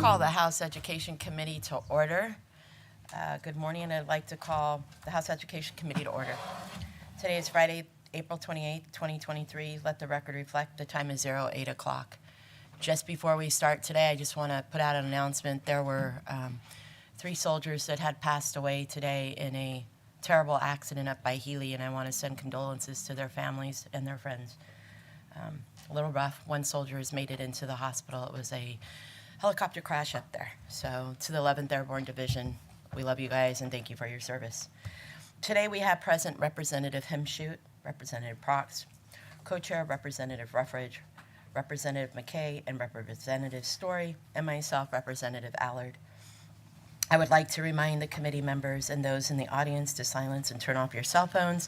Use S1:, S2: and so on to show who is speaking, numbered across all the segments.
S1: call the House Education Committee to order. Good morning, and I'd like to call the House Education Committee to order. Today is Friday, April 28th, 2023. Let the record reflect the time is 08 o'clock. Just before we start today, I just want to put out an announcement. There were 3 soldiers that had passed away today in a terrible accident up by Healy, and I want to send condolences to their families and their friends. A little rough. One soldier has made it into the hospital. It was a helicopter crash up there. So to the 11th Airborne Division, we love you guys and thank you for your service. Today we have present Representative Himshoot, Representative Prox, Co-Chair Representative Ruffridge, Representative McKay, and Representative Story, and myself, Representative Allard. I would like to remind the committee members and those in the audience to silence and turn off your cell phones.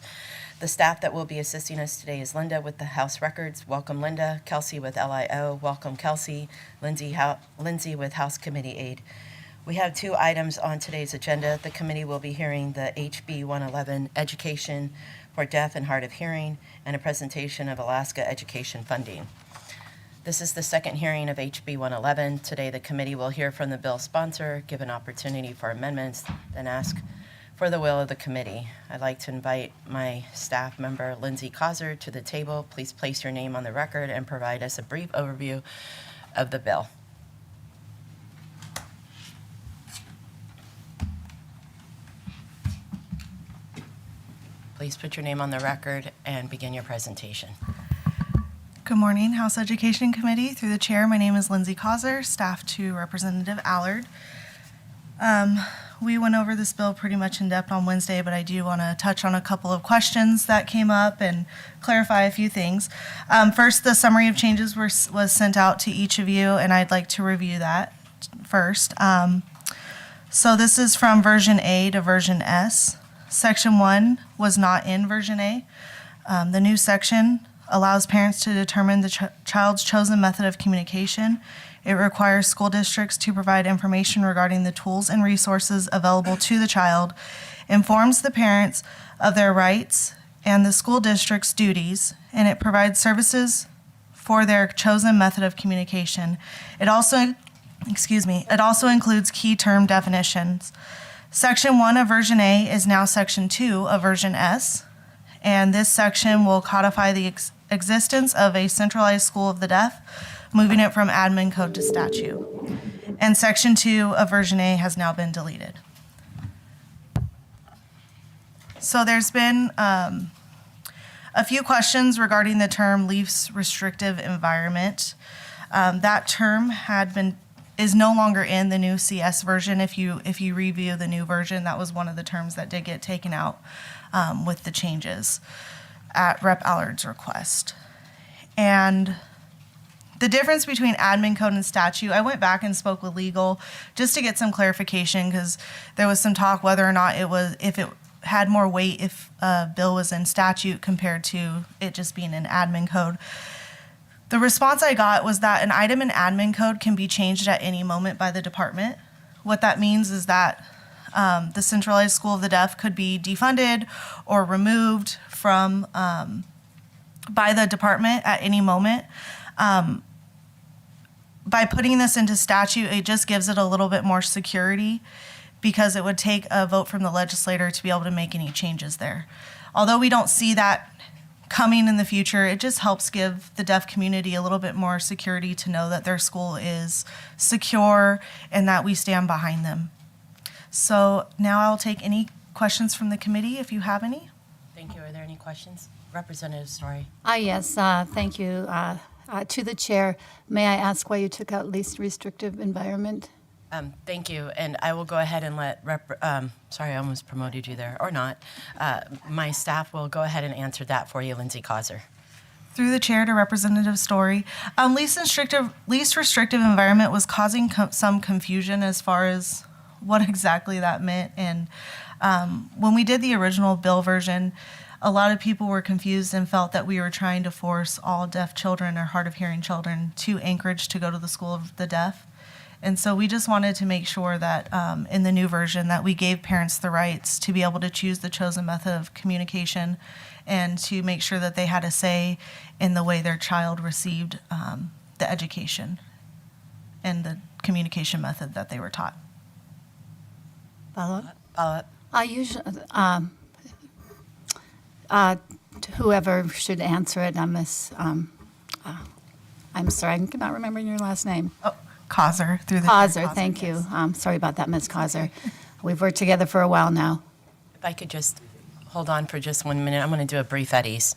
S1: The staff that will be assisting us today is Linda with the House Records. Welcome, Linda. Kelsey with LIO. Welcome, Kelsey. Lindsay with House Committee Aid. We have 2 items on today's agenda. The committee will be hearing the HB 111 Education for Deaf and Hard of Hearing and a presentation of Alaska education funding. This is the second hearing of HB 111. Today, the committee will hear from the bill sponsor, give an opportunity for amendments, then ask for the will of the committee. I'd like to invite my staff member, Lindsay Causer, to the table. Please place your name on the record and provide us a brief overview of the bill. Please put your name on the record and begin your presentation.
S2: Good morning, House Education Committee. Through the chair, my name is Lindsay Causer, staff to Representative Allard. We went over this bill pretty much in depth on Wednesday, but I do want to touch on a couple of questions that came up and clarify a few things. First, the summary of changes was sent out to each of you, and I'd like to review that first. So this is from version A to version S. Section 1 was not in version A. The new section allows parents to determine the child's chosen method of communication. It requires school districts to provide information regarding the tools and resources available to the child, informs the parents of their rights and the school district's duties, and it provides services for their chosen method of communication. It also includes key term definitions. Section 1 of version A is now section 2 of version S, and this section will codify the existence of a centralized school of the deaf, moving it from admin code to statute. And section 2 of version A has now been deleted. So there's been a few questions regarding the term least restrictive environment. That term is no longer in the new CS version. If you review the new version, that was one of the terms that did get taken out with the changes at Rep. Allard's request. And the difference between admin code and statute, I went back and spoke with legal just to get some clarification, because there was some talk whether or not if it had more weight if a bill was in statute compared to it just being in admin code. The response I got was that an item in admin code can be changed at any moment by the department. What that means is that the Centralized School of the Deaf could be defunded or removed from by the department at any moment. By putting this into statute, it just gives it a little bit more security, because it would take a vote from the legislator to be able to make any changes there. Although we don't see that coming in the future, it just helps give the deaf community a little bit more security to know that their school is secure and that we stand behind them. So now I'll take any questions from the committee if you have any.
S1: Thank you. Are there any questions? Representative Story.
S3: Yes, thank you. To the chair, may I ask why you took out least restrictive environment?
S1: Thank you, and I will go ahead and let sorry, I almost promoted you there, or not. My staff will go ahead and answer that for you, Lindsay Causer.
S2: Through the chair to Representative Story, least restrictive environment was causing some confusion as far as what exactly that meant. And when we did the original bill version, a lot of people were confused and felt that we were trying to force all deaf children or hard of hearing children to Anchorage to go to the School of the Deaf. And so we just wanted to make sure that in the new version that we gave parents the rights to be able to choose the chosen method of communication and to make sure that they had a say in the way their child received the education and the communication method that they were taught.
S3: Follow up?
S1: Follow-up?
S3: I usually, whoever should answer it, I'm sorry, I'm not remembering your last name.
S2: Oh, Causer through the
S3: Causer, thank you.
S2: yes.
S3: Sorry about that, Ms. Causer. We've worked together for a while now.
S1: If I could just hold on for just 1 minute, I'm going to do a brief at ease.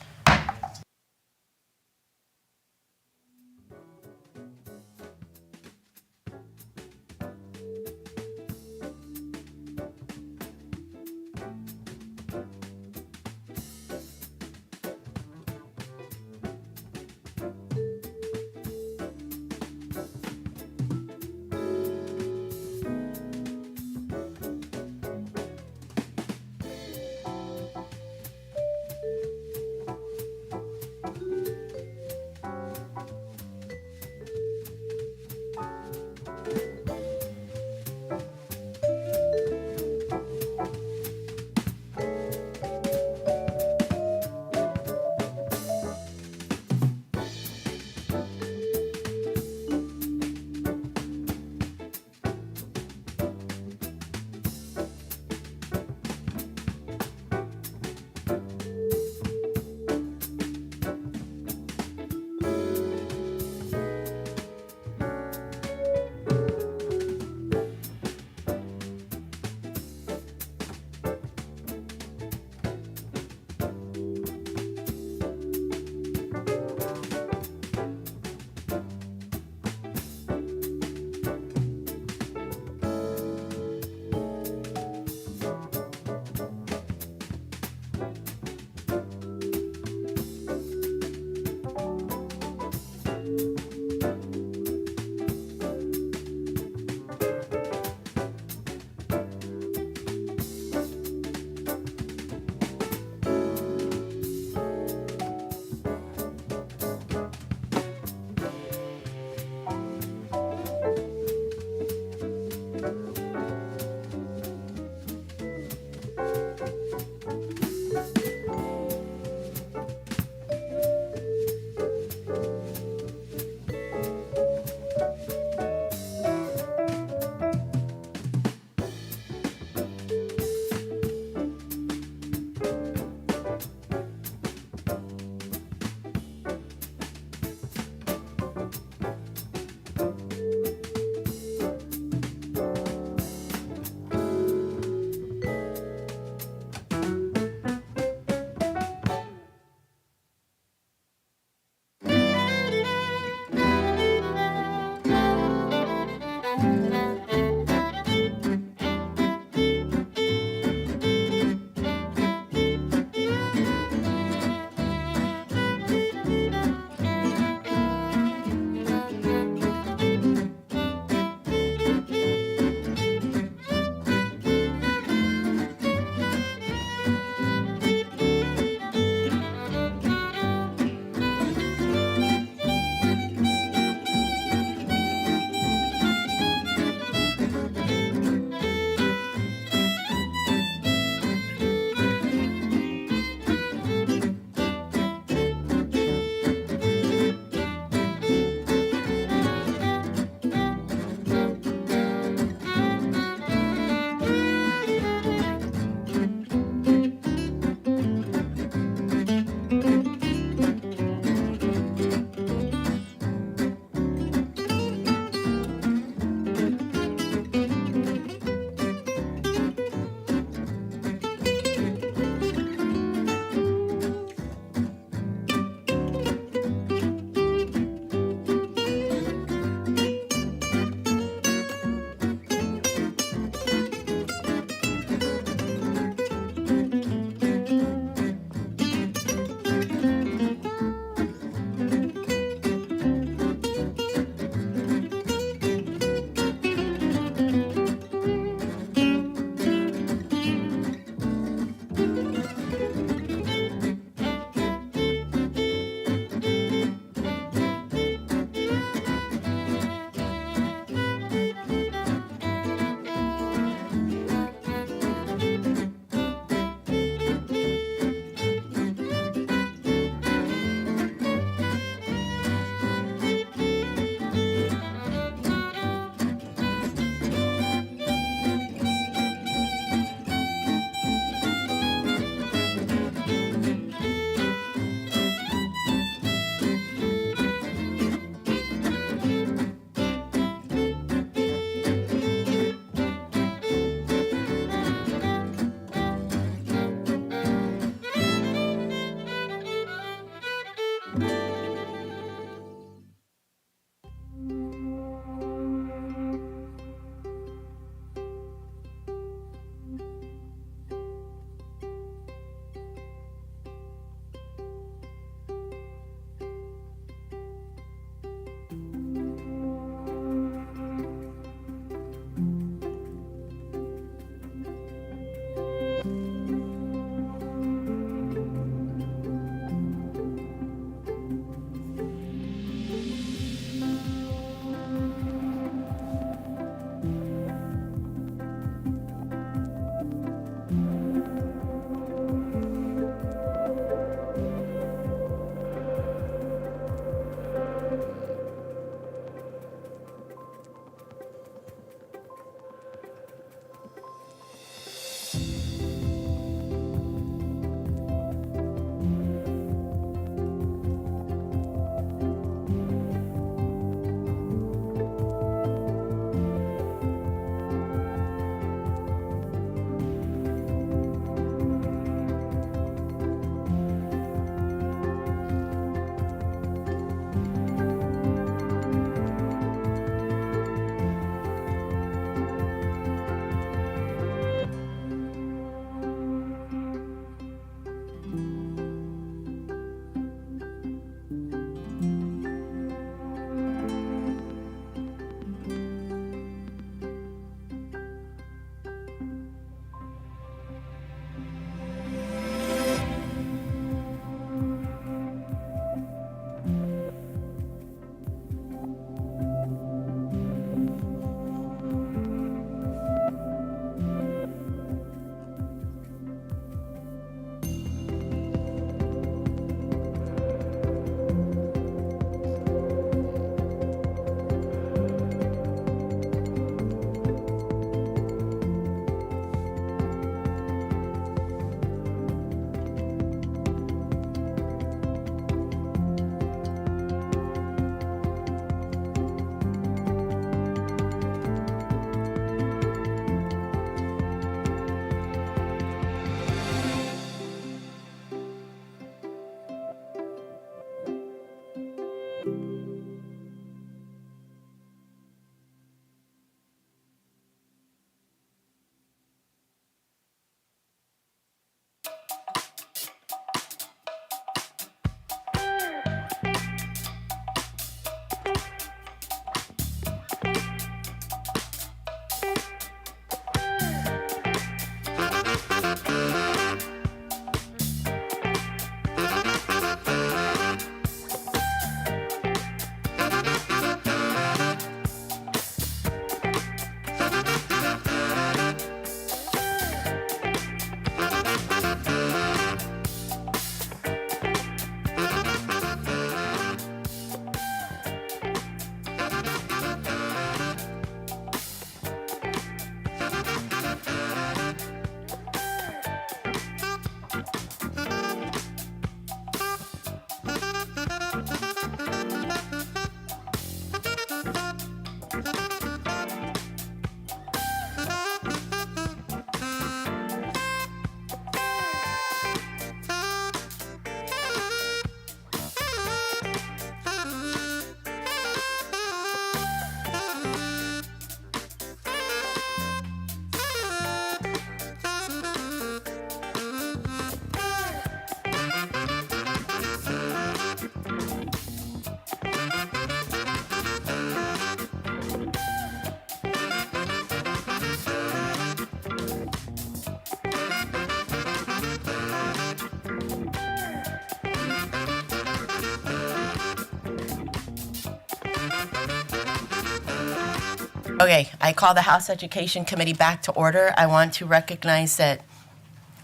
S1: Okay, I call the House Education Committee back to order. I want to recognize that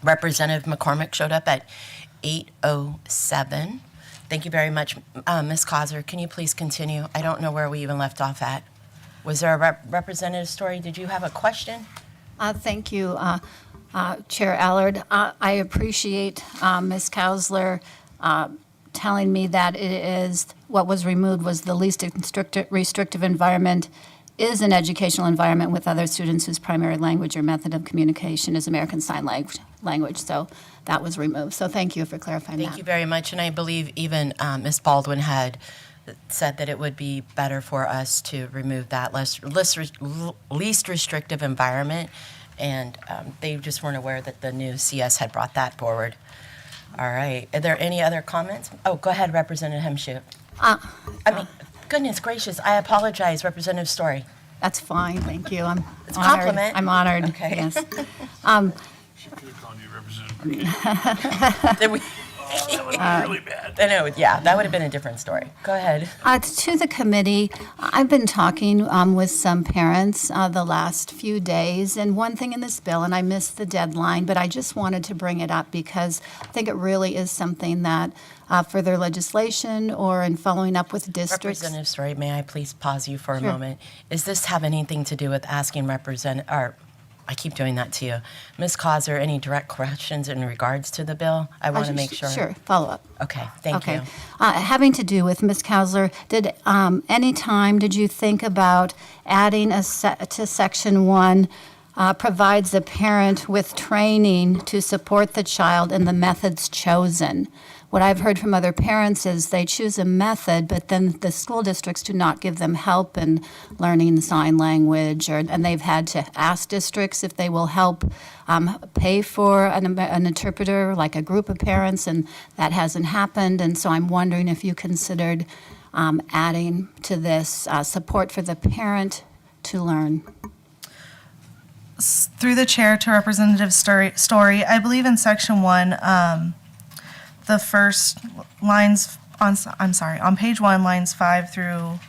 S1: Representative McCormick showed up at 8:07. Thank you very much. Ms. Causer, can you please continue? I don't know where we even left off at. Was there a representative story? Did you have a question?
S3: Thank you, Chair Allard. I appreciate Ms. Kausler telling me that it is, what was removed was the least restrictive environment is an educational environment with other students whose primary language or method of communication is American Sign Language. So that was removed. So thank you for clarifying that.
S1: Thank you very much. And I believe even Ms. Baldwin had said that it would be better for us to remove that least restrictive environment. And they just weren't aware that the new CS had brought that forward. All right. Are there any other comments? Oh, go ahead, Representative Hemshoot. Goodness gracious, I apologize, Representative Story.
S3: That's fine, thank you.
S1: It's a compliment.
S3: I'm honored,
S1: Okay.
S3: yes.
S4: Should have called you Representative.
S1: Did we?
S4: That would be really bad.
S1: I know, yeah, that would have been a different story. Go ahead.
S3: To the committee, I've been talking with some parents the last few days, and one thing in this bill, and I missed the deadline, but I just wanted to bring it up because I think it really is something that further legislation or in following up with districts.
S1: Representative Story, may I please pause you for a
S3: Sure.
S1: moment? Does this have anything to do with asking I keep doing that to you. Ms. Causer, any direct questions in regards to the bill? I want to make sure.
S3: Sure, follow up.
S1: Okay, thank you.
S3: Having to do with Ms. Kausler, any time did you think about adding to Section 1 provides the parent with training to support the child in the methods chosen? What I've heard from other parents is they choose a method, but then the school districts do not give them help in learning sign language, and they've had to ask districts if they will help pay for an interpreter, like a group of parents, and that hasn't happened. And so I'm wondering if you considered adding to this support for the parent to learn.
S2: Through the chair to Representative Story, I believe in Section 1, the first lines on page 1, lines 5 through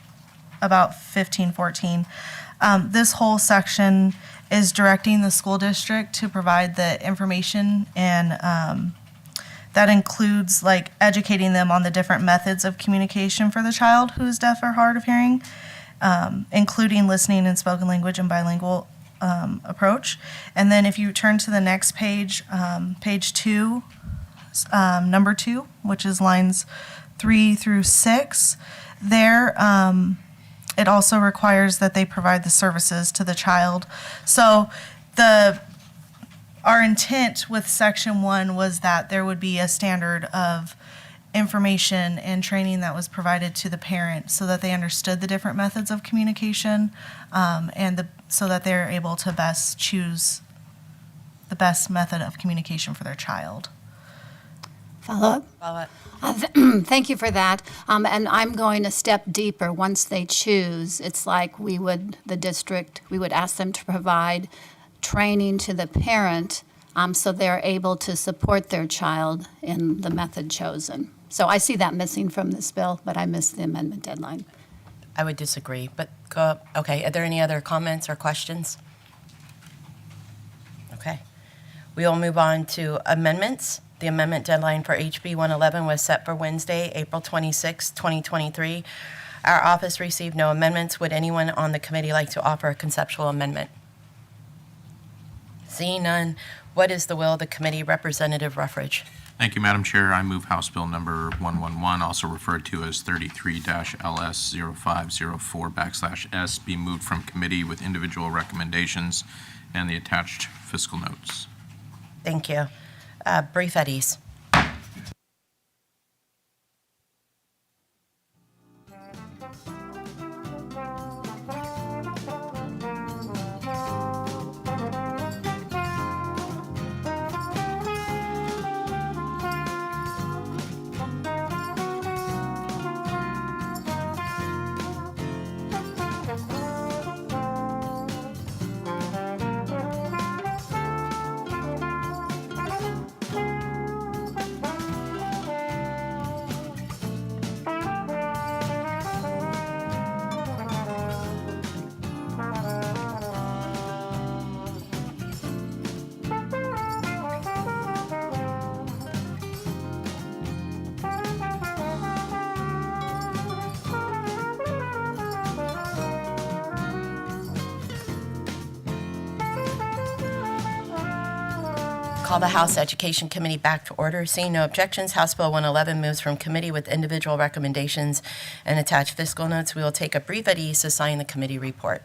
S2: about 15, 14. This whole section is directing the school district to provide the information, and that includes like educating them on the different methods of communication for the child who is deaf or hard of hearing, including listening and spoken language and bilingual approach. And then if you turn to the next page, page 2, number 2, which is lines 3 through 6, there it also requires that they provide the services to the child. So our intent with Section 1 was that there would be a standard of information and training that was provided to the parent so that they understood the different methods of communication, so that they're able to best choose the best method of communication for their child.
S3: Follow up?
S1: Follow up.
S3: Thank you for that. And I'm going a step deeper. Once they choose, it's like we would ask them to provide training to the parent so they're able to support their child in the method chosen. So I see that missing from this bill, but I missed the amendment deadline.
S1: I would disagree, but go. Okay, are there any other comments or questions? Okay. We will move on to amendments. The amendment deadline for HB 111 was set for Wednesday, April 26, 2023. Our office received no amendments. Would anyone on the committee like to offer a conceptual amendment? Seeing none, what is the will of the committee? Representative Ruffridge.
S4: Thank you, Madam Chair. I move House Bill number 111, also referred to as 33-LS0504/S, be moved from committee with individual recommendations and the attached fiscal notes.
S1: Thank you. Brief at ease. Call the House Education Committee back to order. Seeing no objections, House Bill 111 moves from committee with individual recommendations and attached fiscal notes. We will take a brief at ease to sign the committee report.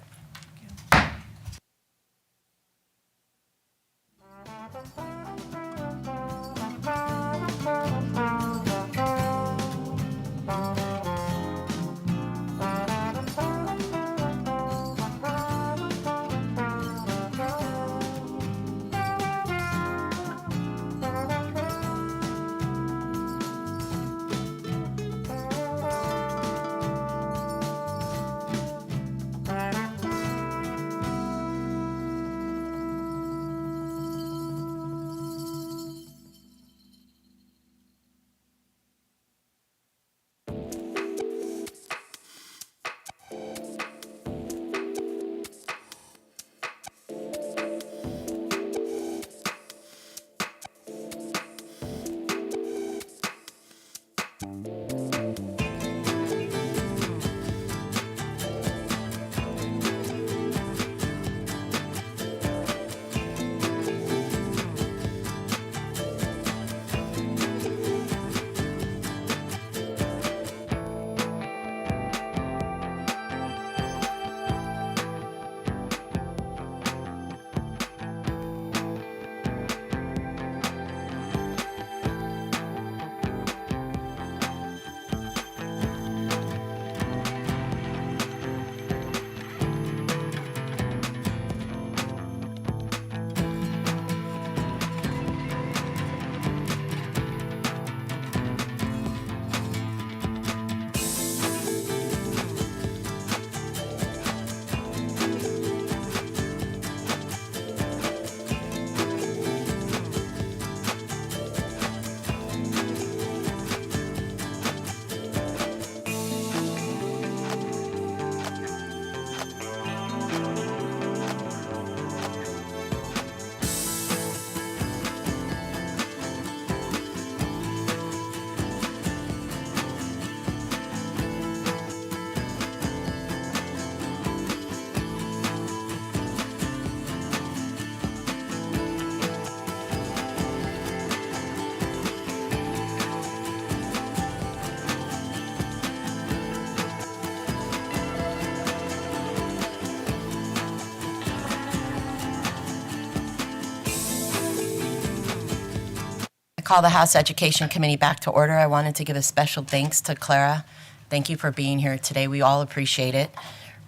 S1: Call the House Education Committee back to order. I wanted to give a special thanks to Clara. Thank you for being here today. We all appreciate it.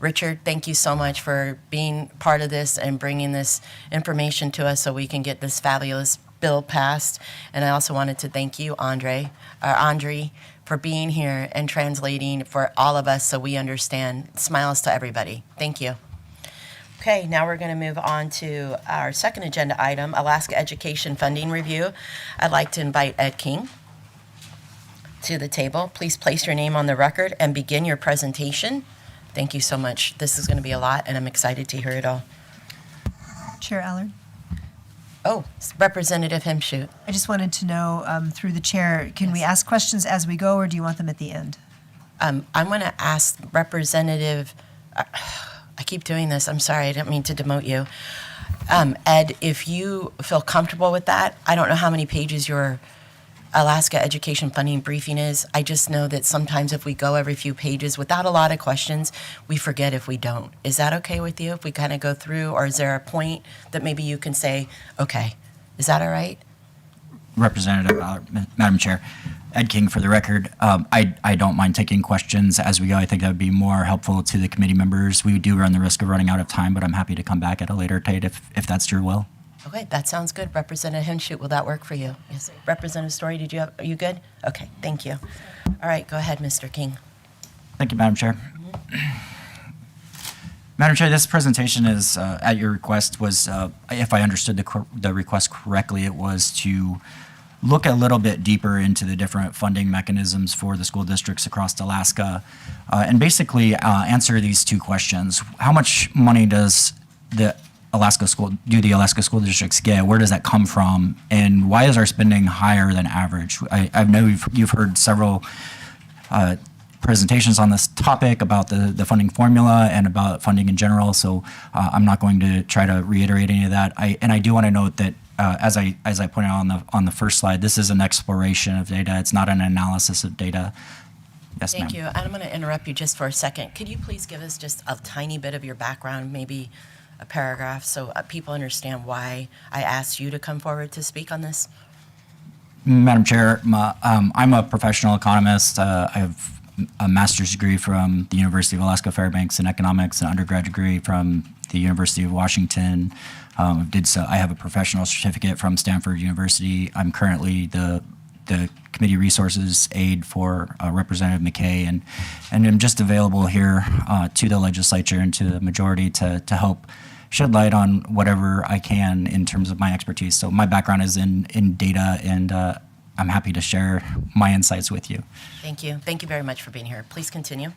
S1: Richard, thank you so much for being part of this and bringing this information to us so we can get this fabulous bill passed. And I also wanted to thank you, Andre, for being here and translating for all of us so we understand. Smiles to everybody. Thank you. Okay, now we're going to move on to our second agenda item, Alaska Education Funding Review. I'd like to invite Ed King to the table. Please place your name on the record and begin your presentation. Thank you so much. This is going to be a lot, and I'm excited to hear it all.
S5: Chair Allard,
S1: Oh, Representative Hemshoot.
S5: I just wanted to know, through the chair, can we ask questions as we go, or do you want them at the end?
S1: I'm going to ask Representative, I keep doing this, I'm sorry, I didn't mean to demote you. Ed, if you feel comfortable with that, I don't know how many pages your Alaska Education Funding Briefing is. I just know that sometimes if we go every few pages without a lot of questions, we forget if we don't. Is that okay with you if we kind of go through, or is there a point that maybe you can say, okay, is that all right?
S6: Representative, Madam Chair, Ed King for the record. I don't mind taking questions as we go. I think that would be more helpful to the committee members. We do run the risk of running out of time, but I'm happy to come back at a later date if that's your will.
S1: Okay, that sounds good. Representative Henshoot, will that work for you? Yes. Representative Story, are you good? Okay, thank you. All right, go ahead, Mr. King.
S6: Thank you, Madam Chair. Madam Chair, this presentation is, at your request, was, if I understood the request correctly, it was to look a little bit deeper into the different funding mechanisms for the school districts across Alaska, and basically answer these two questions. How much money does the Alaska school districts get? Where does that come from? And why is our spending higher than average? I know you've heard several presentations on this topic about the funding formula and about funding in general, so I'm not going to try to reiterate any of that. I do want to note that as I pointed out on the first slide, this is an exploration of data. It's not an analysis of data. Yes, ma'am.
S1: Thank you. I'm going to interrupt you just for a second. Could you please give us just a tiny bit of your background, maybe a paragraph, so people understand why I asked you to come forward to speak on this?
S6: Madam Chair, I'm a professional economist. I have a master's degree from the University of Alaska Fairbanks in economics, an undergraduate degree from the University of Washington. I have a professional certificate from Stanford University. I'm currently the committee resources aide for Representative McKay, and I'm just available here to the legislature and to the majority to help shed light on whatever I can in terms of my expertise. So my background is in data, and I'm happy to share my insights with you.
S1: Thank you. Thank you very much for being here. Please continue.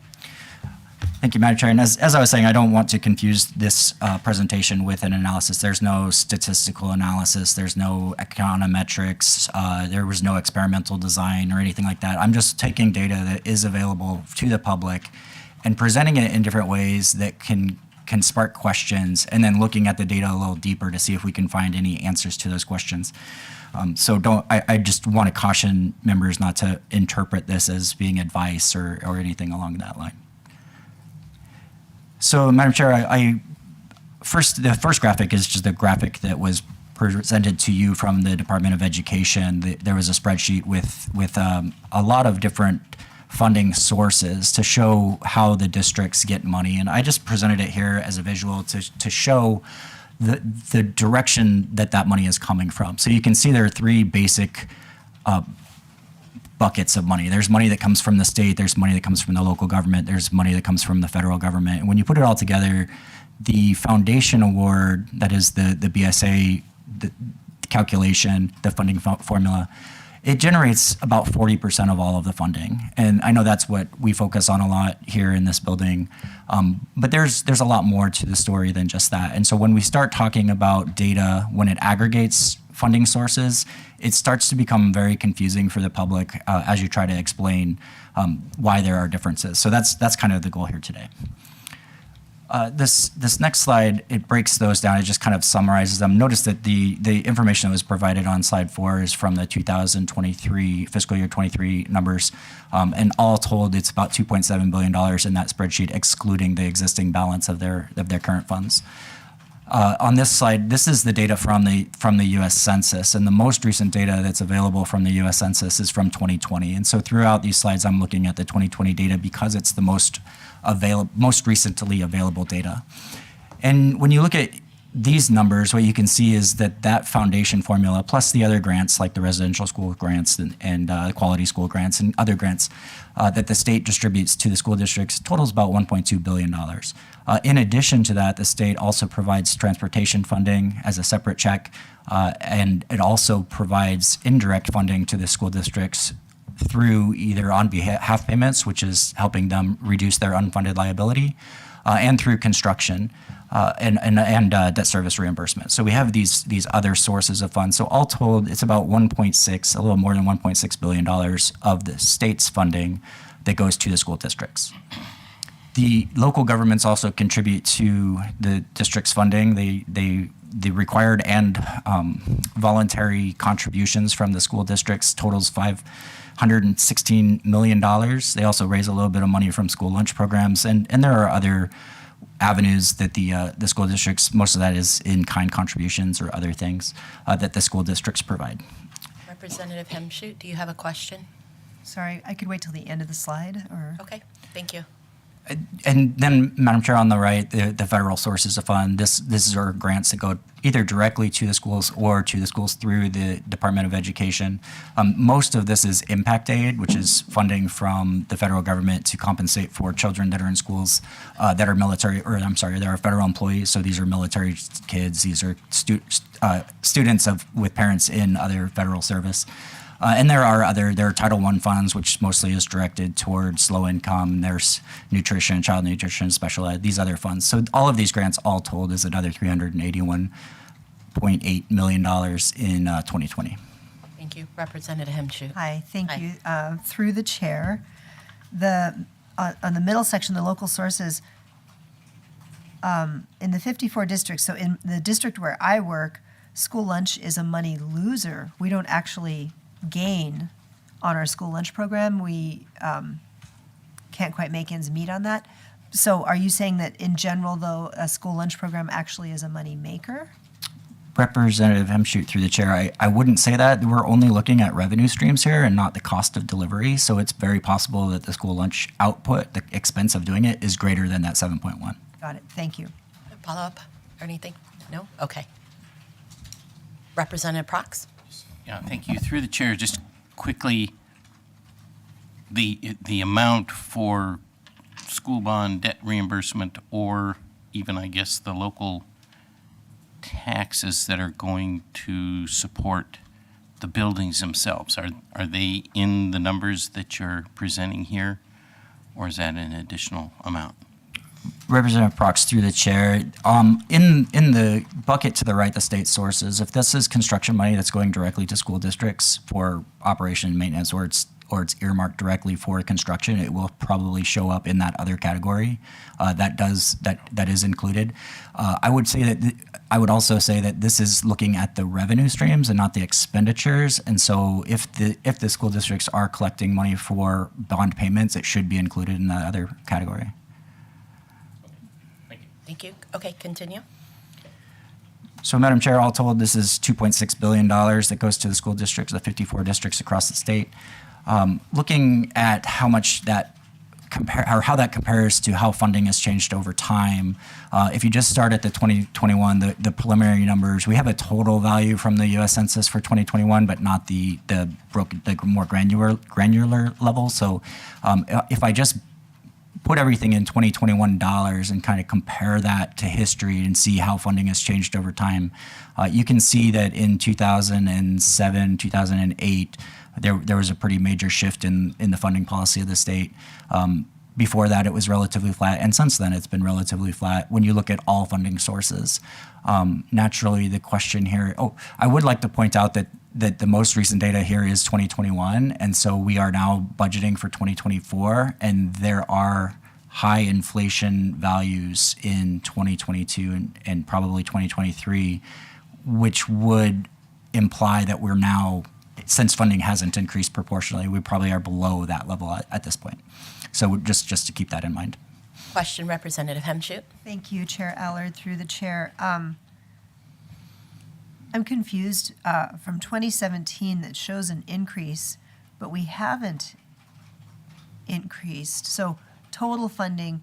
S6: Thank you, Madam Chair. And as I was saying, I don't want to confuse this presentation with an analysis. There's no statistical analysis. There's no econometrics. There was no experimental design or anything like that. I'm just taking data that is available to the public and presenting it in different ways that can spark questions, and then looking at the data a little deeper to see if we can find any answers to those questions. I just want to caution members not to interpret this as being advice or anything along that line. So, Madam Chair, the first graphic is just a graphic that was presented to you from the Department of Education. There was a spreadsheet with a lot of different funding sources to show how the districts get money, and I just presented it here as a visual to show the direction that money is coming from. So you can see there are three basic buckets of money. There's money that comes from the state, there's money that comes from the local government, there's money that comes from the federal government. And when you put it all together, the foundation award, that is the BSA the calculation, the funding formula, it generates about 40% of all of the funding. And I know that's what we focus on a lot here in this building. But there's a lot more to the story than just that. And so when we start talking about data, when it aggregates funding sources, it starts to become very confusing for the public as you try to explain why there are differences. So that's kind of the goal here today. This next slide, it breaks those down. It just kind of summarizes them. Notice that the information that was provided on slide 4 is from the 2023, fiscal year 23 numbers. And all told, it's about $2.7 billion in that spreadsheet, excluding the existing balance of their current funds. On this slide, this is the data from the U.S. Census, and the most recent data that's available from the U.S. Census is from 2020. And so throughout these slides, I'm looking at the 2020 data because it's the most recently available data. And when you look at these numbers, what you can see is that foundation formula, plus the other grants like the residential school grants and quality school grants and other grants that the state distributes to the school districts, totals about $1.2 billion. In addition to that, the state also provides transportation funding as a separate check, and it also provides indirect funding to the school districts through either on behalf payments, which is helping them reduce their unfunded liability, and through construction and debt service reimbursement. So we have these other sources of funds. So all told, it's about a little more than $1.6 billion of the state's funding that goes to the school districts. The local governments also contribute to the district's funding. The required and voluntary contributions from the school districts totals $516 million. They also raise a little bit of money from school lunch programs, and there are other avenues that the school districts, most of that is in-kind contributions or other things that the school districts provide.
S1: Representative Hemshoot, do you have a question?
S5: Sorry, I could wait till the end of the slide, or?
S1: Okay, thank you.
S6: And then, Madam Chair, on the right, the federal sources of fund, this are grants that go either directly to the schools or to the schools through the Department of Education. Most of this is impact aid, which is funding from the federal government to compensate for children that are in schools that are that are federal employees. So these are military kids. These are students with parents in other federal service. And there are Title I funds, which mostly is directed towards low income. There's nutrition, child nutrition, special ed, these other funds. So all of these grants, all told, is another $381.8 million in 2020.
S1: Thank you. Representative Hemshoot.
S5: Hi, thank
S1: Hi.
S5: you. Through the chair, on the middle section, the local sources, in the 54 districts, so in the district where I work, school lunch is a money loser. We don't actually gain on our school lunch program. We can't quite make ends meet on that. So are you saying that in general, though, a school lunch program actually is a money maker?
S6: Representative Hemshoot, through the chair, I wouldn't say that. We're only looking at revenue streams here and not the cost of delivery. So it's very possible that the school lunch output, the expense of doing it, is greater than that 7.1.
S5: Got it. Thank you.
S1: Follow-up or anything? No? Okay. Representative Prox?
S7: Yeah, thank you. Through the chair, just quickly, the amount for school bond debt reimbursement, or even, I guess, the local taxes that are going to support the buildings themselves, are they in the numbers that you're presenting here, or is that an additional amount?
S6: Representative Prox, through the chair, in the bucket to the right, the state sources, if this is construction money that's going directly to school districts for operation and maintenance, or it's earmarked directly for construction, it will probably show up in that other category. That is included. I would also say that this is looking at the revenue streams and not the expenditures. And so if the school districts are collecting money for bond payments, it should be included in that other category.
S1: Thank you. Okay, continue.
S6: So, Madam Chair, all told, this is $2.6 billion that goes to the school districts, the 54 districts across the state. Looking at how much that how that compares to how funding has changed over time, if you just start at the 2021, the preliminary numbers, we have a total value from the U.S. Census for 2021, but not the more granular level. So, if I just put everything in 2021 dollars and kind of compare that to history and see how funding has changed over time, you can see that in 2007, 2008, there was a pretty major shift in the funding policy of the state. Before that, it was relatively flat, and since then, it's been relatively flat when you look at all funding sources. Naturally, the question here, I would like to point out that the most recent data here is 2021, and so we are now budgeting for 2024, and there are high inflation values in 2022 and probably 2023, which would imply that we're now, since funding hasn't increased proportionally, we probably are below that level at this point. So just to keep that in mind.
S1: Question, Representative Hemshoot.
S5: Thank you, Chair Allard, through the chair. I'm confused from 2017 that shows an increase, but we haven't increased. So total funding,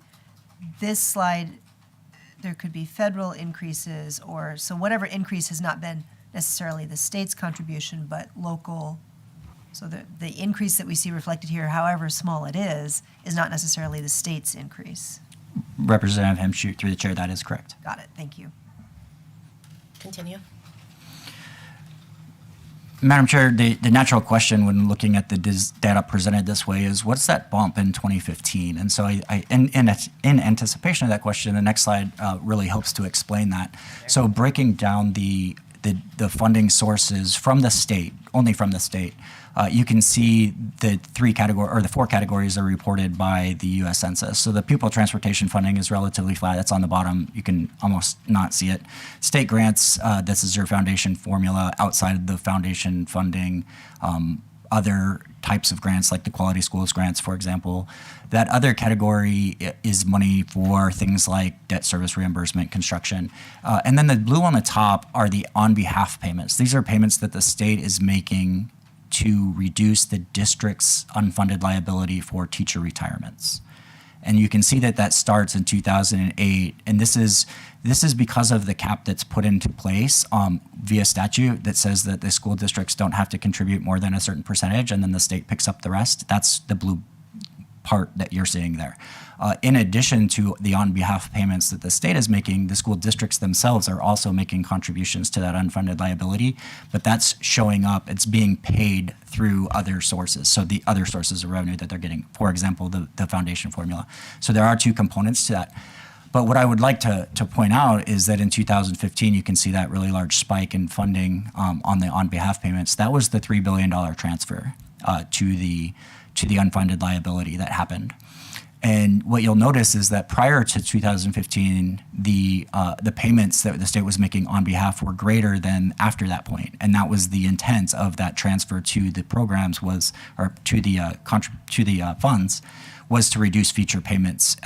S5: this slide, there could be federal increases, or so whatever increase has not been necessarily the state's contribution, but local. So the increase that we see reflected here, however small it is not necessarily the state's increase.
S6: Representative Hemshoot, through the chair, that is correct.
S5: Got it. Thank you.
S1: Continue.
S6: Madam Chair, the natural question when looking at the data presented this way is, what's that bump in 2015? And so in anticipation of that question, the next slide really helps to explain that. So breaking down the funding sources from the state, only from the state, you can see the the four categories are reported by the U.S. Census. So the pupil transportation funding is relatively flat. That's on the bottom. You can almost not see it. State grants, this is your foundation formula. Outside of the foundation funding, other types of grants like the Quality Schools grants, for example. That other category is money for things like debt service reimbursement, construction. And then the blue on the top are the on-behalf payments. These are payments that the state is making to reduce the district's unfunded liability for teacher retirements. And you can see that starts in 2008, and this is because of the cap that's put into place via statute that says that the school districts don't have to contribute more than a certain percentage, and then the state picks up the rest. That's the blue part that you're seeing there. In addition to the on-behalf payments that the state is making, the school districts themselves are also making contributions to that unfunded liability, but that's showing up, it's being paid through other sources. So the other sources of revenue that they're getting, for example, the foundation formula. So there are two components to that. But what I would like to point out is that in 2015, you can see that really large spike in funding on the on-behalf payments. That was the $3 billion transfer to the unfunded liability that happened. And what you'll notice is that prior to 2015, the payments that the state was making on behalf were greater than after that point, and that was the intent of that transfer to the programs or to the funds, was to reduce future payments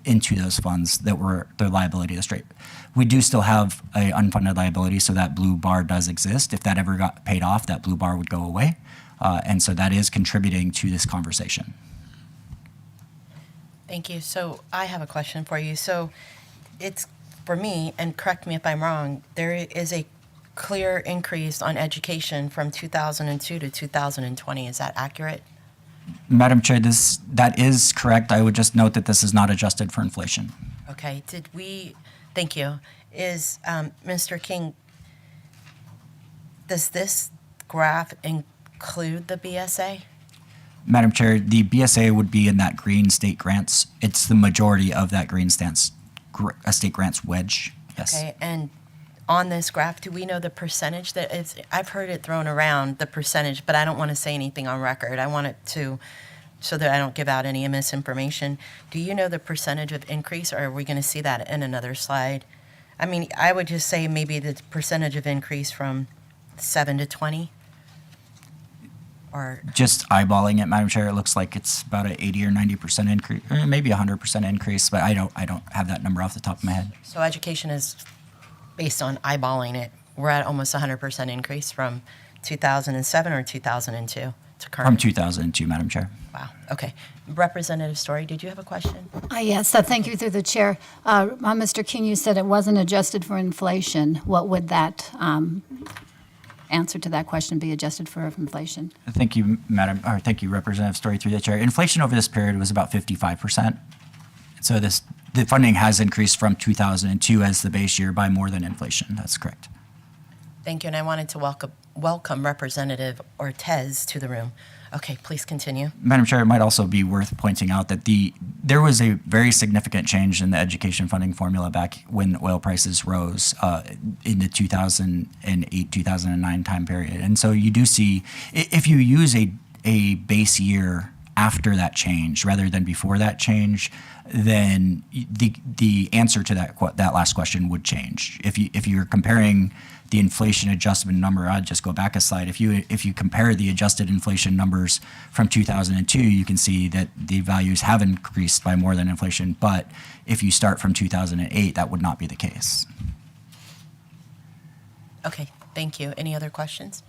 S6: into those funds that were the liability of the state. We do still have a unfunded liability, so that blue bar does exist. If that ever got paid off, that blue bar would go away, and so that is contributing to this conversation.
S1: Thank you. So I have a question for you. So it's, for me, and correct me if I'm wrong, there is a clear increase on education from 2002 to 2020. Is that accurate?
S6: Madam Chair, that is correct. I would just note that this is not adjusted for inflation.
S1: Okay. Thank you. Is, Mr. King, does this graph include the BSA?
S6: Madam Chair, the BSA would be in that green state grants. It's the majority of that green state grants wedge. Yes.
S1: Okay. And on this graph, do we know the percentage that is? I've heard it thrown around, the percentage, but I don't want to say anything on record. I want it to, so that I don't give out any misinformation. Do you know the percentage of increase, or are we going to see that in another slide? I mean, I would just say maybe the percentage of increase from 7 to 20, or
S6: Just eyeballing it, Madam Chair, it looks like it's about an 80 or 90% increase, or maybe 100% increase, but I don't have that number off the top of my head.
S1: so education is based on eyeballing it. We're at almost 100% increase from 2007 or 2002 to current.
S6: From 2002, Madam Chair.
S1: Wow. Okay. Representative Story, did you have a question?
S3: Yes, thank you through the chair. Mr. King, you said it wasn't adjusted for inflation. What would that answer to that question be, adjusted for inflation?
S6: Thank you, thank you, Representative Story, through the chair. Inflation over this period was about 55%. So the funding has increased from 2002 as the base year by more than inflation. That's correct.
S1: Thank you, and I wanted to welcome Representative Ortez to the room. Okay, please continue.
S6: Madam Chair, it might also be worth pointing out that there was a very significant change in the education funding formula back when oil prices rose in the 2008-2009 time period. And so you do see, if you use a base year after that change rather than before that change, then the answer to that last question would change. If you're comparing the inflation adjustment number, I'd just go back a slide. If you compare the adjusted inflation numbers from 2002, you can see that the values have increased by more than inflation. But if you start from 2008, that would not be the case.
S1: Okay, thank you. Any other questions?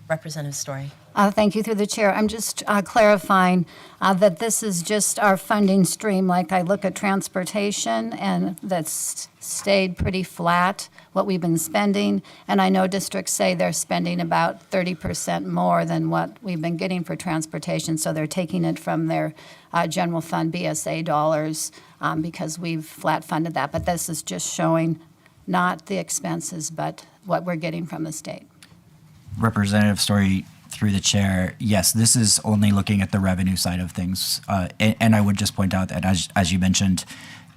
S1: Representative Story.
S3: Thank you through the chair. I'm just clarifying that this is just our funding stream. Like I look at transportation, and that's stayed pretty flat, what we've been spending. And I know districts say they're spending about 30% more than what we've been getting for transportation. So they're taking it from their general fund BSA dollars because we've flat funded that. But this is just showing not the expenses, but what we're getting from the state.
S6: Representative Story, through the chair, yes, this is only looking at the revenue side of things. And I would just point out that, as you mentioned,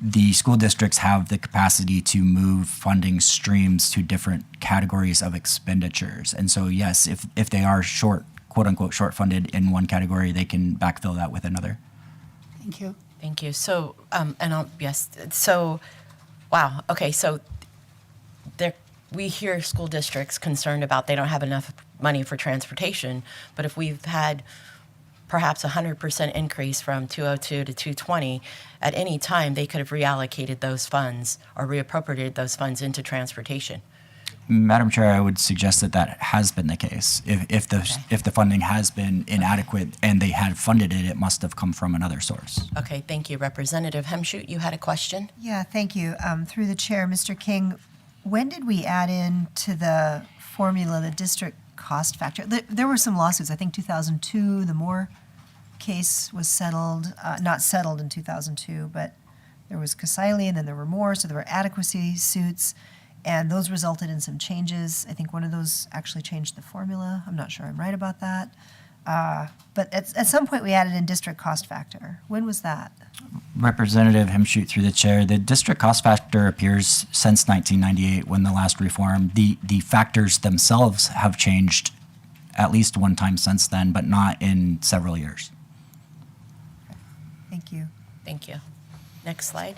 S6: the school districts have the capacity to move funding streams to different categories of expenditures. And so, yes, if they are quote unquote, short funded in one category, they can backfill that with another.
S3: Thank you.
S1: Thank you. So, wow. Okay, so we hear school districts concerned about they don't have enough money for transportation, but if we've had perhaps 100% increase from 202 to 220, at any time they could have reallocated those funds or reappropriated those funds into transportation.
S6: Madam Chair, I would suggest that has been the case. If the funding has been inadequate and they had funded it, it must have come from another source.
S1: Okay, thank you. Representative Hemshoot, you had a question?
S5: Yeah, thank you. Through the chair, Mr. King, when did we add in to the formula the district cost factor? There were some lawsuits. I think 2002, the Moore case was settled, not settled in 2002, but there was Casiley and then there were more, so there were adequacy suits, and those resulted in some changes. I think one of those actually changed the formula. I'm not sure I'm right about that. But at some point we added in district cost factor. When was that?
S6: Representative Hemshoot, through the chair, the district cost factor appears since 1998 when the last reform. The factors themselves have changed at least one time since then, but not in several years.
S5: Thank you.
S1: Thank you. Next slide.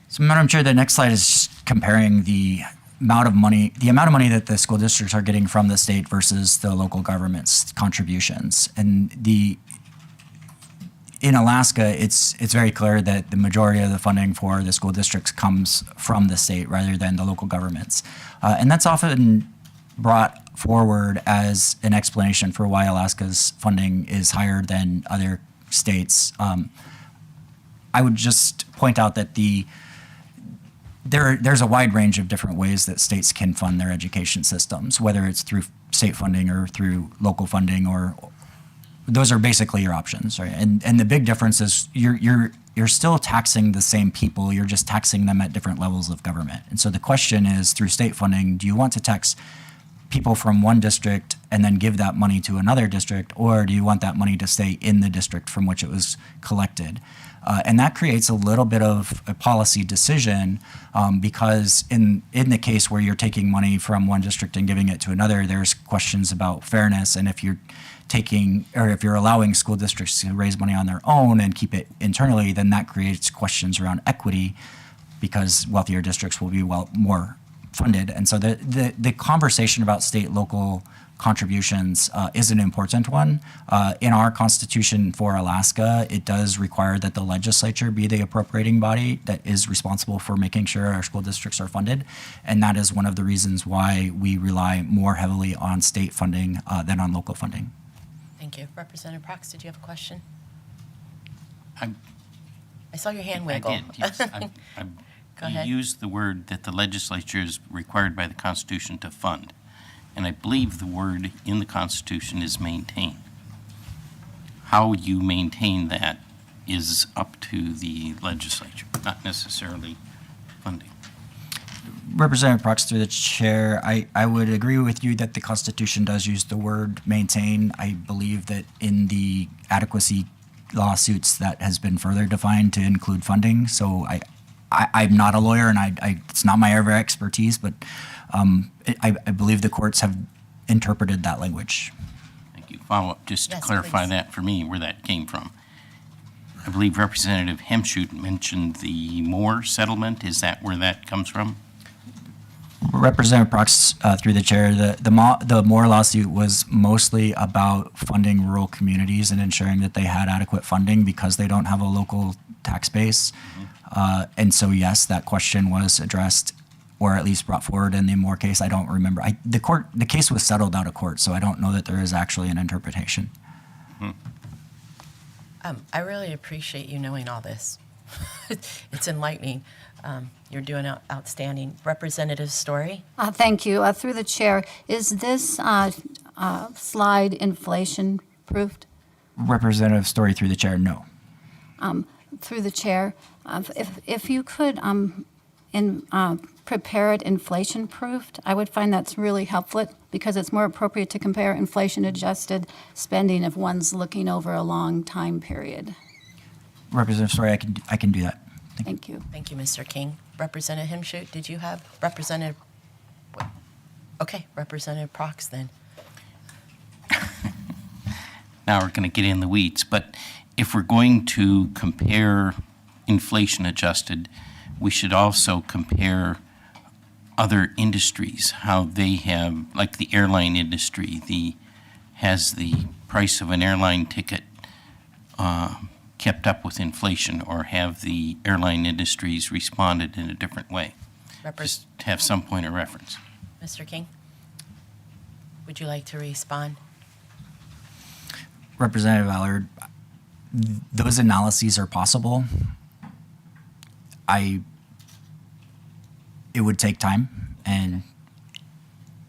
S6: So, Madam Chair, the next slide is just comparing the amount of money that the school districts are getting from the state versus the local government's contributions. And in Alaska, it's very clear that the majority of the funding for the school districts comes from the state rather than the local governments. And that's often brought forward as an explanation for why Alaska's funding is higher than other states. I would just point out that there's a wide range of different ways that states can fund their education systems, whether it's through state funding or through local funding, or those are basically your options, right? And the big difference is you're still taxing the same people, you're just taxing them at different levels of government. And so the question is, through state funding, do you want to tax people from one district and then give that money to another district, or do you want that money to stay in the district from which it was collected? And that creates a little bit of a policy decision because in the case where you're taking money from one district and giving it to another, there's questions about fairness. And if you're if you're allowing school districts to raise money on their own and keep it internally, then that creates questions around equity because wealthier districts will be more funded. And so the conversation about state local contributions is an important one. In our Constitution for Alaska, it does require that the legislature be the appropriating body that is responsible for making sure our school districts are funded. And that is one of the reasons why we rely more heavily on state funding than on local funding.
S1: Thank you. Representative Prox, did you have a question?
S7: I
S1: saw your hand wiggle.
S7: I did, yes.
S1: Go ahead.
S7: You used the word that the legislature is required by the Constitution to fund. And I believe the word in the Constitution is maintain. How you maintain that is up to the legislature, not necessarily funding.
S6: Representative Prox, through the chair, I would agree with you that the Constitution does use the word maintain. I believe that in the adequacy lawsuits that has been further defined to include funding. So I'm not a lawyer and it's not my area of expertise, but I believe the courts have interpreted that language.
S7: Thank you. Follow up, just to
S1: Yes,
S7: clarify
S1: please.
S7: that for me, where that came from. I believe Representative Hemschut mentioned the Moore settlement. Is that where that comes from?
S6: Representative Prox, through the chair, the Moore lawsuit was mostly about funding rural communities and ensuring that they had adequate funding because they don't have a local tax base. And so, yes, that question was addressed or at least brought forward in the Moore case. I don't remember. The case was settled out of court, so I don't know that there is actually an interpretation.
S1: I really appreciate you knowing all this. It's enlightening. You're doing outstanding. Representative Story?
S3: Thank you. Through the chair, is this slide inflation-proofed?
S6: Representative Story, through the chair, no.
S3: Through the chair, if you could prepare it inflation-proofed, I would find that's really helpful because it's more appropriate to compare inflation-adjusted spending if one's looking over a long time period.
S6: Representative Story, I can do that.
S3: Thank you.
S1: Thank you, Mr. King. Representative Hemschut, did you have Representative? Okay, Representative Prox then.
S7: Now we're going to get in the weeds, but if we're going to compare inflation adjusted, we should also compare other industries, how they have, like the airline industry, has the price of an airline ticket kept up with inflation, or have the airline industries responded in a different way? Just to have some point of reference.
S1: Mr. King, would you like to respond?
S6: Representative Allard, those analyses are possible. It would take time, and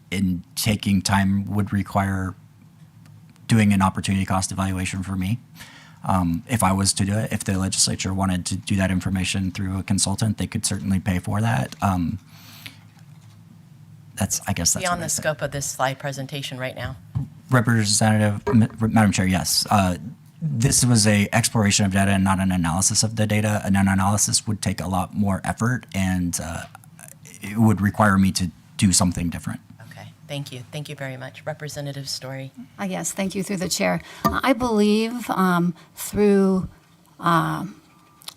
S6: in taking time would require doing an opportunity cost evaluation for me. If I was to do it, if the legislature wanted to do that information through a consultant, they could certainly pay for that. I guess that's
S1: Beyond
S6: what I
S1: the
S6: said.
S1: scope of this slide presentation right now.
S6: Madam Chair, yes. This was a exploration of data and not an analysis of the data. An analysis would take a lot more effort, and it would require me to do something different.
S1: Okay. Thank you. Thank you very much. Representative Story.
S3: Yes, thank you through the chair. I believe through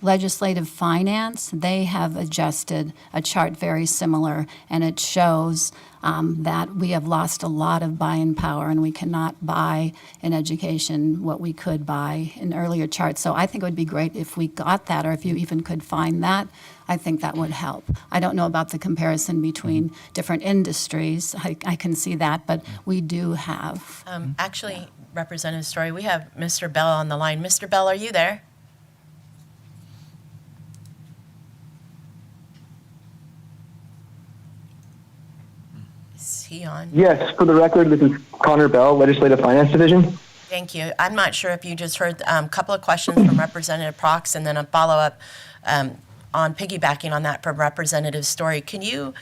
S3: legislative finance, they have adjusted a chart very similar, and it shows that we have lost a lot of buying power, and we cannot buy in education what we could buy in earlier charts. So I think it would be great if we got that, or if you even could find that. I think that would help. I don't know about the comparison between different industries. I can see that, but we do have.
S1: Actually, Representative Story, we have Mr. Bell on the line. Mr. Bell, are you there? Is he on?
S8: Yes, for the record, this is Connor Bell, Legislative Finance Division.
S1: Thank you. I'm not sure if you just heard a couple of questions from Representative Prox and then a follow-up on piggybacking on that from Representative Story. Can you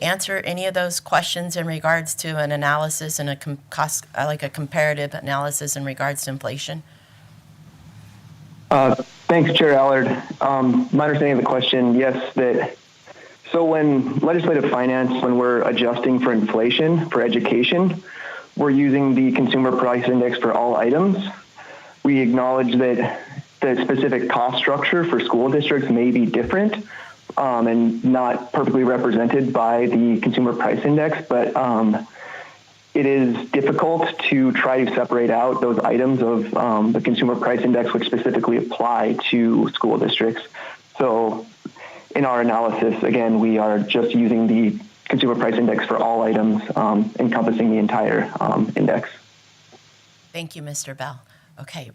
S1: answer any of those questions in regards to an analysis and a like a comparative analysis in regards to inflation?
S8: Thanks, Chair Allard. My understanding of the question, yes, so when legislative finance, when we're adjusting for inflation for education, we're using the consumer price index for all items. We acknowledge that the specific cost structure for school districts may be different and not perfectly represented by the consumer price index, but it is difficult to try to separate out those items of the consumer price index which specifically apply to school districts. So in our analysis, again, we are just using the consumer price index for all items encompassing the entire index.
S1: Thank you, Mr. Bell. Okay,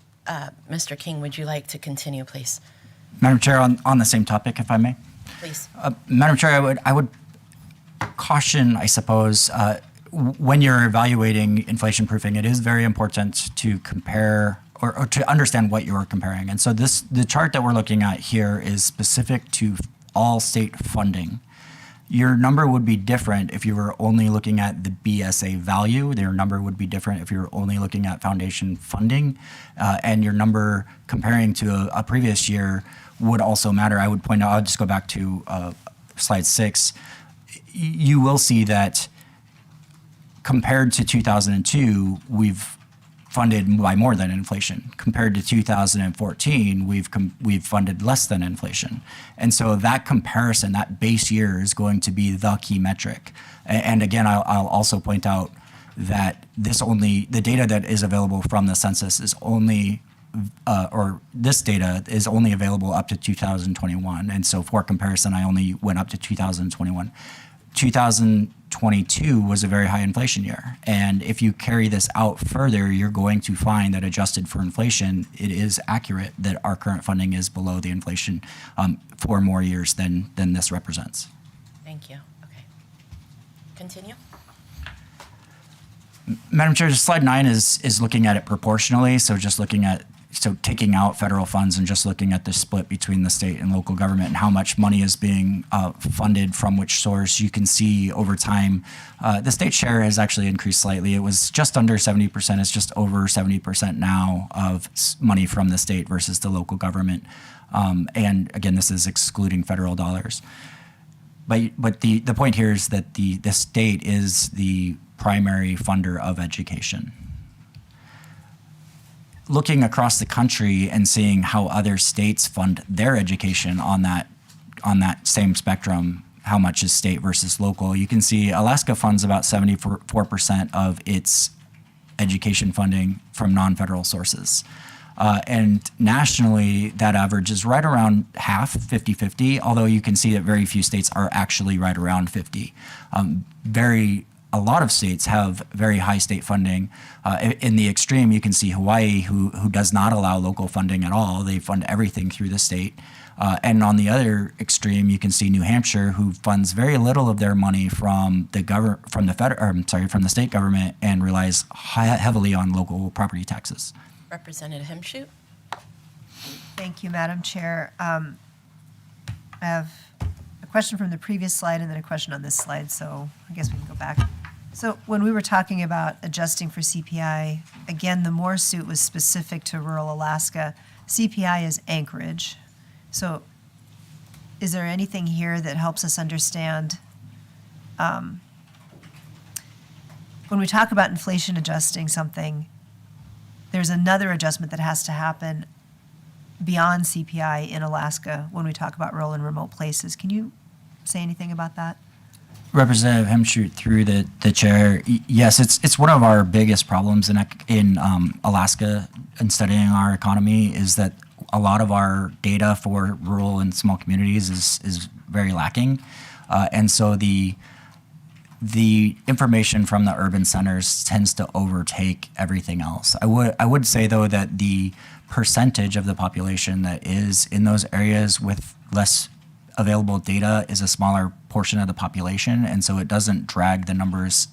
S1: Mr. King, would you like to continue, please?
S6: Madam Chair, on the same topic, if I may.
S1: Please.
S6: Madam Chair, I would caution, I suppose, when you're evaluating inflation proofing, it is very important to compare or to understand what you're comparing. And so the chart that we're looking at here is specific to all state funding. Your number would be different if you were only looking at the BSA value. Your number would be different if you were only looking at foundation funding. And your number comparing to a previous year would also matter. I would point out, I'll just go back to slide 6. You will see that compared to 2002, we've funded by more than inflation. Compared to 2014, we've funded less than inflation. And so that comparison, that base year is going to be the key metric. And again, I'll also point out that the data that is available from the census is only, this data is only available up to 2021. And so for comparison, I only went up to 2021. 2022 was a very high inflation year. And if you carry this out further, you're going to find that adjusted for inflation, it is accurate that our current funding is below the inflation for more years than this represents.
S1: Thank you. Okay. Continue.
S6: Madam Chair, slide 9 is looking at it proportionally. So just looking at, taking out federal funds and just looking at the split between the state and local government and how much money is being funded from which source. You can see over time, the state share has actually increased slightly. It was just under 70%. It's just over 70% now of money from the state versus the local government. And again, this is excluding federal dollars. But the point here is that the state is the primary funder of education. Looking across the country and seeing how other states fund their education on that same spectrum, how much is state versus local, you can see Alaska funds about 74% of its education funding from non-federal sources. And nationally, that average is right around half, 50-50, although you can see that very few states are actually right around 50. A lot of states have very high state funding. In the extreme, you can see Hawaii, who does not allow local funding at all. They fund everything through the state. And on the other extreme, you can see New Hampshire, who funds very little of their money from the state government and relies heavily on local property taxes.
S1: Representative Hemshoot.
S5: Thank you, Madam Chair. I have a question from the previous slide and then a question on this slide, so I guess we can go back. So when we were talking about adjusting for CPI, again, the Moore suit was specific to rural Alaska. CPI is Anchorage. So is there anything here that helps us understand when we talk about inflation adjusting something, there's another adjustment that has to happen beyond CPI in Alaska when we talk about rural and remote places. Can you say anything about that?
S6: Representative Hemshoot, through the chair, yes, it's one of our biggest problems in Alaska in studying our economy is that a lot of our data for rural and small communities is very lacking, and so the information from the urban centers tends to overtake everything else. I would say though that the percentage of the population that is in those areas with less available data is a smaller portion of the population, and so it doesn't drag the numbers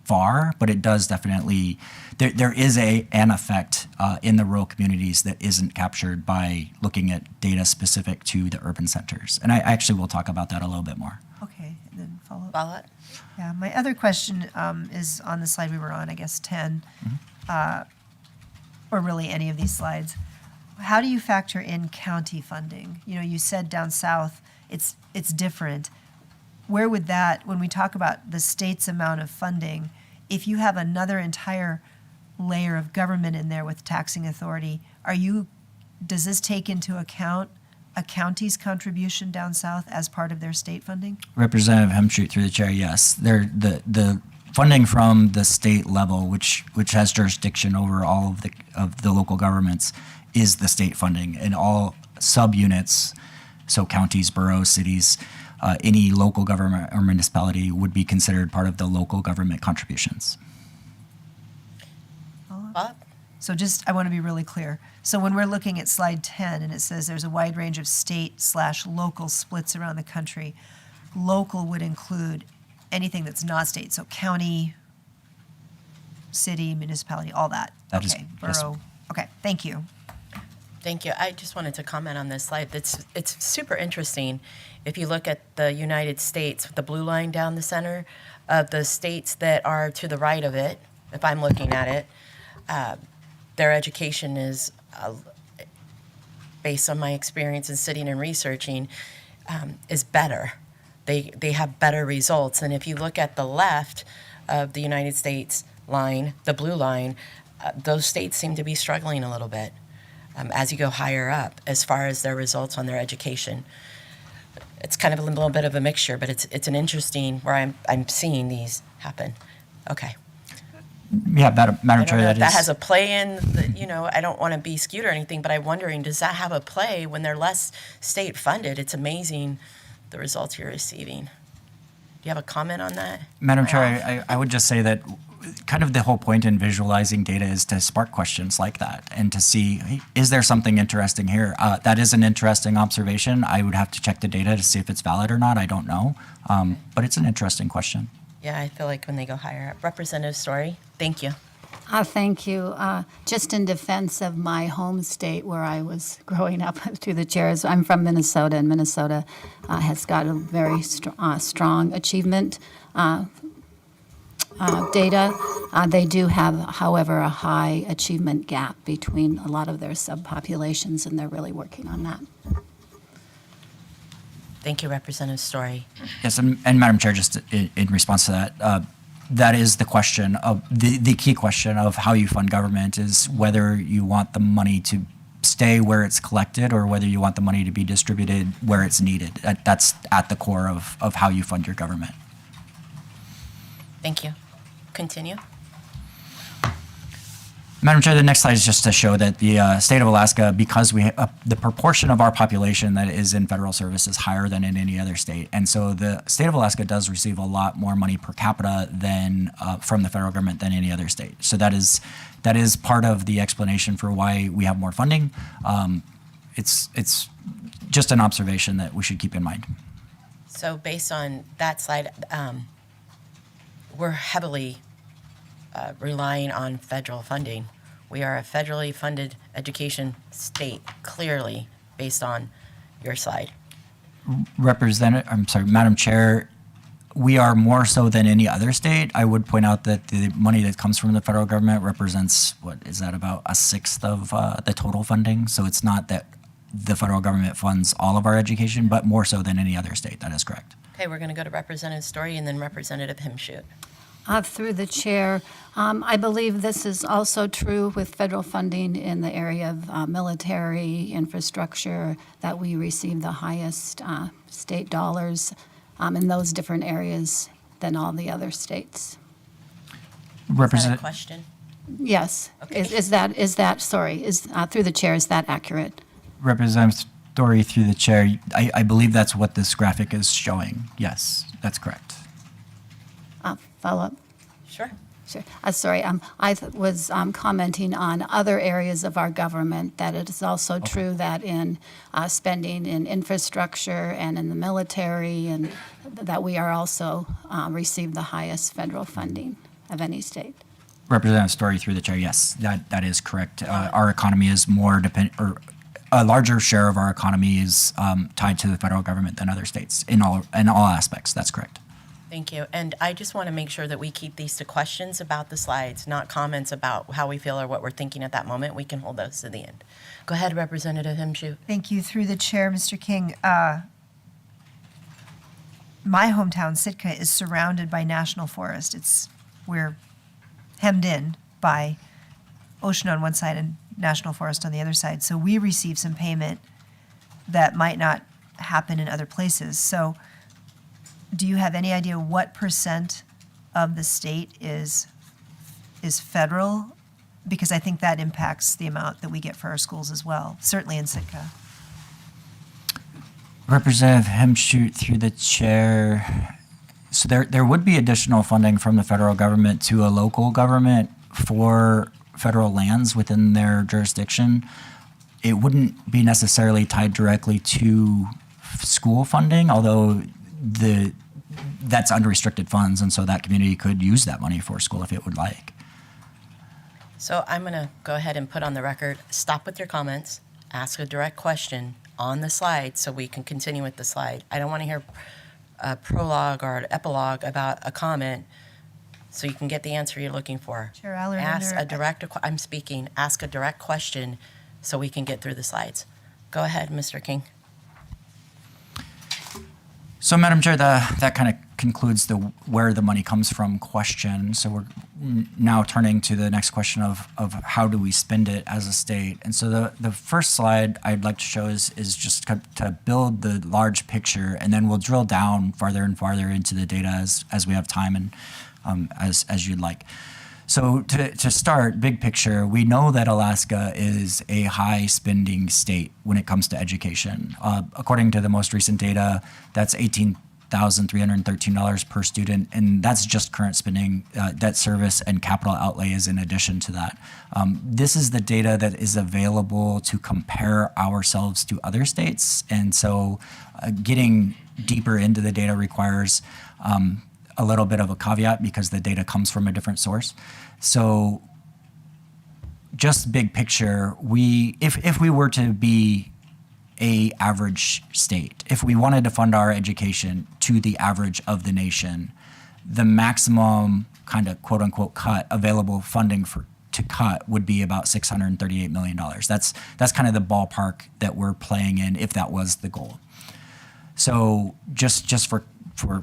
S6: far, but it does definitely, there is an effect in the rural communities that isn't captured by looking at data specific to the urban centers. And I actually will talk about that a little bit more.
S5: Okay, and then follow up.
S1: Follow up?
S5: Yeah, my other question is on the slide we were on, I guess 10, or really any of these slides. How do you factor in county funding? You know, you said down south it's different. Where would that, when we talk about the state's amount of funding, if you have another entire layer of government in there with taxing authority, does this take into account a county's contribution down south as part of their state funding?
S6: Representative Hemshoot, through the chair, yes. The funding from the state level, which has jurisdiction over all of the local governments, is the state funding, and all subunits, so counties, boroughs, cities, any local government or municipality would be considered part of the local government contributions.
S1: Follow-up?
S5: So I want to be really clear. So when we're looking at slide 10 and it says there's a wide range of state/local splits around the country, local would include anything that's not state, so county, city, municipality, all that.
S6: That is-
S5: okay,
S6: yes.
S5: borough. Okay, thank you.
S1: Thank you. I just wanted to comment on this slide. It's super interesting. If you look at the United States, the blue line down the center, of the states that are to the right of it, if I'm looking at it, their education is, based on my experience in sitting and researching, is better. They have better results. And if you look at the left of the United States line, the blue line, those states seem to be struggling a little bit as you go higher up as far as their results on their education. It's kind of a little bit of a mixture, but it's an interesting where I'm seeing these happen. Okay.
S6: Yeah, Madam
S1: I don't
S6: Chair,
S1: know
S6: that
S1: if that
S6: is.
S1: has a play in, I don't want to be skewed or anything, but I'm wondering, does that have a play when they're less state funded? It's amazing the results you're receiving. Do you have a comment on that?
S6: Madam
S1: Am I
S6: Chair,
S1: off?
S6: I would just say that kind of the whole point in visualizing data is to spark questions like that and to see, hey, is there something interesting here? That is an interesting observation. I would have to check the data to see if it's valid or not. I don't know. But it's an interesting question.
S1: Yeah, I feel like when they go higher up. Representative Story, thank you.
S3: Thank you. Just in defense of my home state where I was growing up, through the chairs, I'm from Minnesota, and Minnesota has got a very strong achievement data. They do have, however, a high achievement gap between a lot of their subpopulations, and they're really working on that.
S1: Thank you, Representative Story.
S6: Yes, and Madam Chair, just in response to that, that is the question of the key question of how you fund government is whether you want the money to stay where it's collected or whether you want the money to be distributed where it's needed. That's at the core of how you fund your government.
S1: Thank you. Continue.
S6: Madam Chair, the next slide is just to show that the state of Alaska, because the proportion of our population that is in federal service is higher than in any other state. And so the state of Alaska does receive a lot more money per capita than from the federal government than any other state. So that is part of the explanation for why we have more funding. It's just an observation that we should keep in mind.
S1: So based on that slide, we're heavily relying on federal funding. We are a federally funded education state, clearly, based on your slide.
S6: Madam Chair, we are more so than any other state. I would point out that the money that comes from the federal government represents, about a sixth of the total funding? So it's not that the federal government funds all of our education, but more so than any other state. That is correct.
S1: Okay, we're going to go to Representative Story and then Representative Hemshoot.
S3: Through the chair, I believe this is also true with federal funding in the area of military infrastructure, that we receive the highest state dollars in those different areas than all the other states.
S1: Is that a
S6: Represent,
S1: question?
S3: Yes.
S1: Okay.
S3: Is that, sorry, through the chair, is that accurate?
S6: Representative Story through the chair, I believe that's what this graphic is showing. Yes, that's correct.
S3: Follow up?
S1: Sure.
S3: Sure. Sorry, I was commenting on other areas of our government, that it is also true that in spending in infrastructure and in the military, and that we are also receive the highest federal funding of any state.
S6: Representative Story through the chair, yes, that is correct. Our economy is more or a larger share of our economy is tied to the federal government than other states in all aspects. That's correct.
S1: Thank you. And I just want to make sure that we keep these to questions about the slides, not comments about how we feel or what we're thinking at that moment. We can hold those to the end. Go ahead, Representative Himshu.
S5: Thank you. Through the chair, Mr. King. My hometown, Sitka, is surrounded by national forest. We're hemmed in by ocean on one side and national forest on the other side. So we receive some payment that might not happen in other places. So do you have any idea what % of the state is federal? Because I think that impacts the amount that we get for our schools as well, certainly in Sitka.
S6: Representative Hemshoot through the chair. So there would be additional funding from the federal government to a local government for federal lands within their jurisdiction. It wouldn't be necessarily tied directly to school funding, although that's unrestricted funds, and so that community could use that money for school if it would like.
S1: So I'm going to go ahead and put on the record, stop with your comments, ask a direct question on the slide so we can continue with the slide. I don't want to hear a prologue or an epilogue about a comment so you can get the answer you're looking for.
S5: Chair Allard,
S1: Ask
S5: under-
S1: a direct, I'm speaking, ask a direct question so we can get through the slides. Go ahead, Mr. King.
S6: So, Madam Chair, that kind of concludes the where the money comes from question. So we're now turning to the next question of how do we spend it as a state. And so the first slide I'd like to show is just to build the large picture, and then we'll drill down farther and farther into the data as we have time and as you'd like. So to start, big picture, we know that Alaska is a high spending state when it comes to education. According to the most recent data, that's $18,313 per student, and that's just current spending. Debt service and capital outlay is in addition to that. This is the data that is available to compare ourselves to other states, and so getting deeper into the data requires a little bit of a caveat because the data comes from a different source. So just big picture, if we were to be a average state, if we wanted to fund our education to the average of the nation, the maximum kind of quote unquote cut available funding to cut would be about $638 million. That's kind of the ballpark that we're playing in if that was the goal. So just for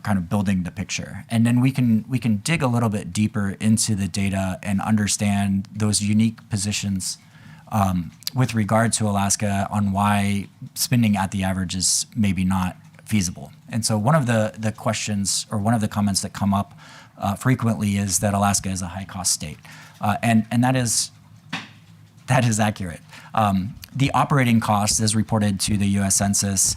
S6: kind of building the picture. And then we can dig a little bit deeper into the data and understand those unique positions with regard to Alaska on why spending at the average is maybe not feasible. And so one of the questions or one of the comments that come up frequently is that Alaska is a high-cost state. And that is accurate. The operating cost, as reported to the U.S. Census,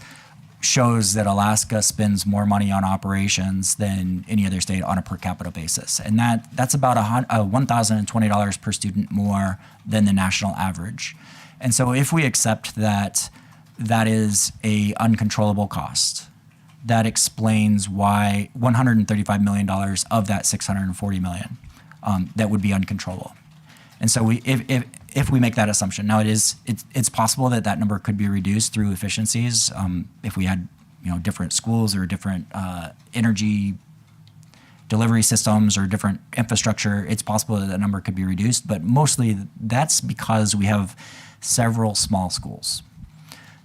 S6: shows that Alaska spends more money on operations than any other state on a per capita basis. And that's about $1,020 per student more than the national average. And so if we accept that that is a uncontrollable cost, that explains why $135 million of that $640 million that would be uncontrollable. And so if we make that assumption, now it's possible that number could be reduced through efficiencies if we had different schools or different energy delivery systems or different infrastructure. It's possible that number could be reduced, but mostly that's because we have several small schools,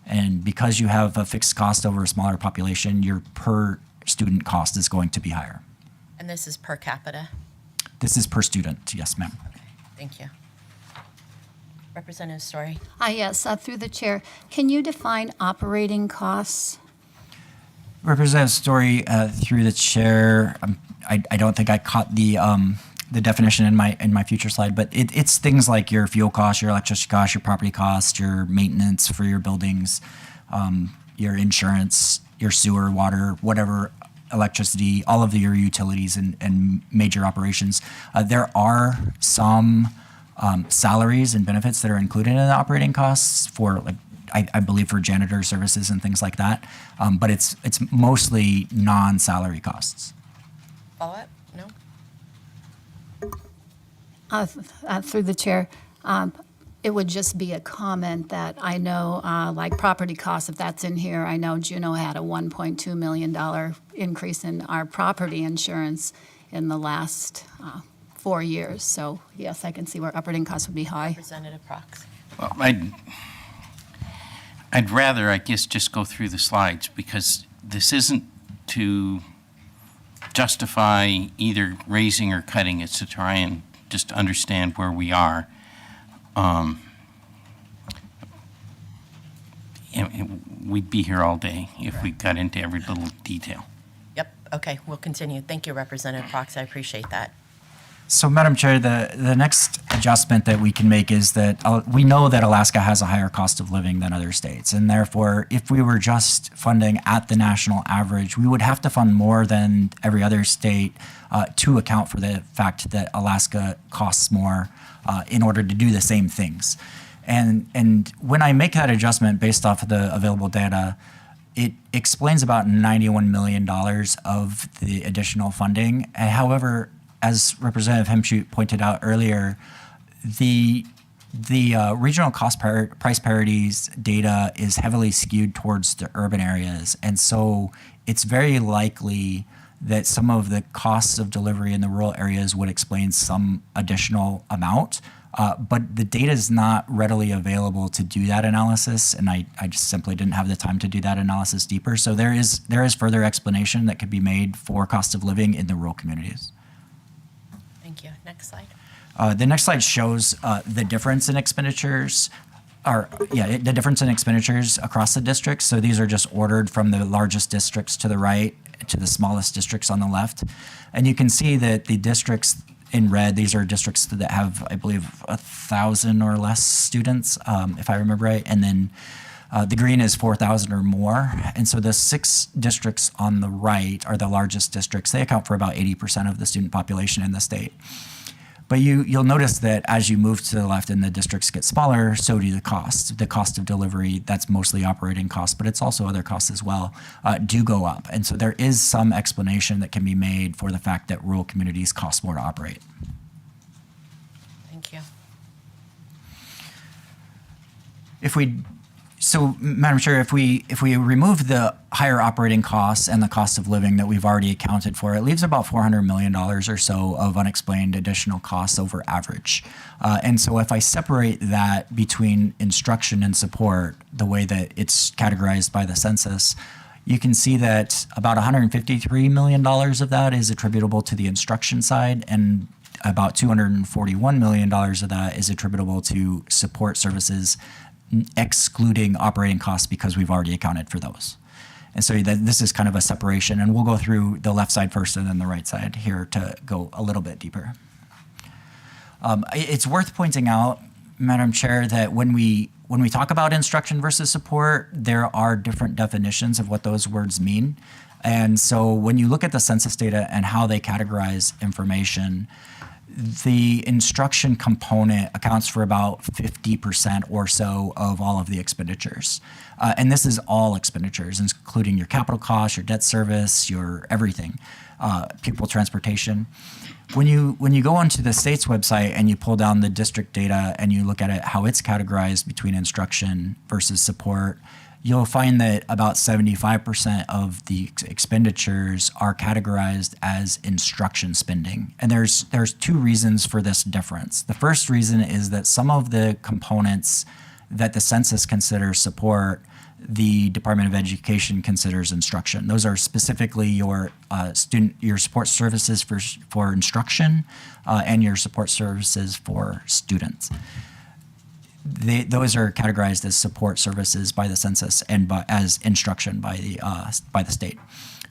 S6: and because you have a fixed cost over a smaller population, your per student cost is going to be higher.
S1: And this is per capita?
S6: This is per student, yes, ma'am.
S1: Thank you. Representative Story.
S3: Yes, through the chair, can you define operating costs?
S6: Representative Story, through the chair, I don't think I caught the definition in my future slide, but it's things like your fuel costs, your electricity costs, your property costs, your maintenance for your buildings, your insurance, your sewer, water, whatever, electricity, all of your utilities and major operations. There are some salaries and benefits that are included in the operating costs for, like, I believe for janitor services and things like that, but it's mostly non-salary costs.
S1: Follow-up? No?
S3: Through the chair, it would just be a comment that I know, like property costs, if that's in here, I know Juneau had a $1.2 million increase in our property insurance in the last 4 years. So yes, I can see where operating costs would be high.
S1: Representative Prox.
S7: Well, I'd rather, I guess, just go through the slides, because this isn't to justify either raising or cutting. It's to try and just understand where we are. We'd be here all day if we got into every little detail.
S1: Yep, okay, we'll continue. Thank you, Representative Prox. I appreciate that.
S6: So, Madam Chair, the next adjustment that we can make is that we know that Alaska has a higher cost of living than other states, and therefore, if we were just funding at the national average, we would have to fund more than every other state to account for the fact that Alaska costs more in order to do the same things. And when I make that adjustment based off of the available data, it explains about $91 million of the additional funding. However, as Representative Hemschut pointed out earlier, the regional cost price parities data is heavily skewed towards the urban areas. And so it's very likely that some of the costs of delivery in the rural areas would explain some additional amount. But the data is not readily available to do that analysis, and I just simply didn't have the time to do that analysis deeper. So there is further explanation that could be made for cost of living in the rural communities.
S1: Thank you. Next slide.
S6: The next slide shows the difference in expenditures, the difference in expenditures across the districts. So these are just ordered from the largest districts to the right to the smallest districts on the left. And you can see that the districts in red, these are districts that have, I believe, 1,000 or less students, if I remember right. And then the green is 4,000 or more. And so the 6 districts on the right are the largest districts. They account for about 80% of the student population in the state. But you'll notice that as you move to the left and the districts get smaller, so do the costs. The cost of delivery, that's mostly operating costs, but it's also other costs as well, do go up. And so there is some explanation that can be made for the fact that rural communities cost more to operate.
S1: Thank you.
S6: So, Madam Chair, if we remove the higher operating costs and the cost of living that we've already accounted for, it leaves about $400 million or so of unexplained additional costs over average. And so if I separate that between instruction and support, the way that it's categorized by the census, you can see that about $153 million of that is attributable to the instruction side, and about $241 million of that is attributable to support services, excluding operating costs, because we've already accounted for those. And so this is kind of a separation, and we'll go through the left side first and then the right side here to go a little bit deeper. It's worth pointing out, Madam Chair, that when we talk about instruction versus support, there are different definitions of what those words mean. And so when you look at the census data and how they categorize information, the instruction component accounts for about 50% or so of all of the expenditures. And this is all expenditures, including your capital costs, your debt service, your everything, pupil transportation. When you go onto the state's website and you pull down the district data and you look at it, how it's categorized between instruction versus support, you'll find that about 75% of the expenditures are categorized as instruction spending. And there's 2 reasons for this difference. The first reason is that some of the components that the census considers support, the Department of Education considers instruction. Those are specifically your your support services for instruction and your support services for students. Those are categorized as support services by the census and as instruction by the state.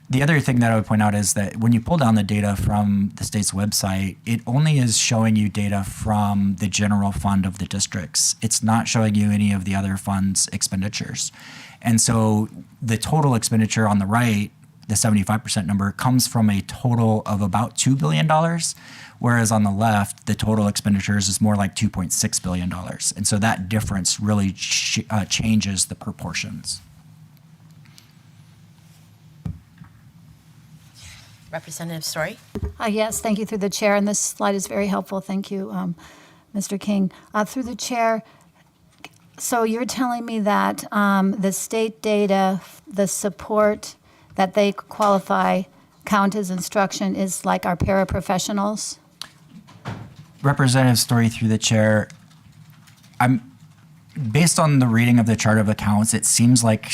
S6: The other thing that I would point out is that when you pull down the data from the state's website, it only is showing you data from the general fund of the districts. It's not showing you any of the other funds' expenditures. And so the total expenditure on the right, the 75% number, comes from a total of about $2 billion, whereas on the left, the total expenditures is more like $2.6 billion. And so that difference really changes the proportions.
S1: Representative Story?
S3: Yes, thank you through the chair, and this slide is very helpful. Thank you, Mr. King. Through the chair, so you're telling me that the state data, the support that they qualify, count as instruction is like our paraprofessionals?
S6: Representative Story, through the chair, based on the reading of the chart of accounts, it seems like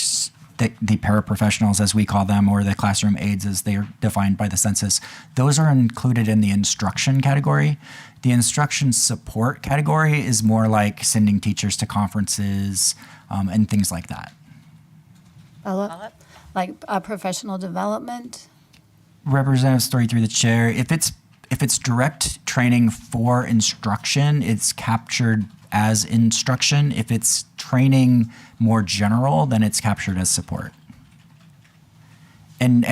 S6: the paraprofessionals, as we call them, or the classroom aides as they are defined by the census, those are included in the instruction category. The instruction support category is more like sending teachers to conferences and things like that.
S1: Follow-up?
S3: Like professional development?
S6: Representative Story, through the chair, if it's direct training for instruction, it's captured as instruction. If it's training more general, then it's captured as support. And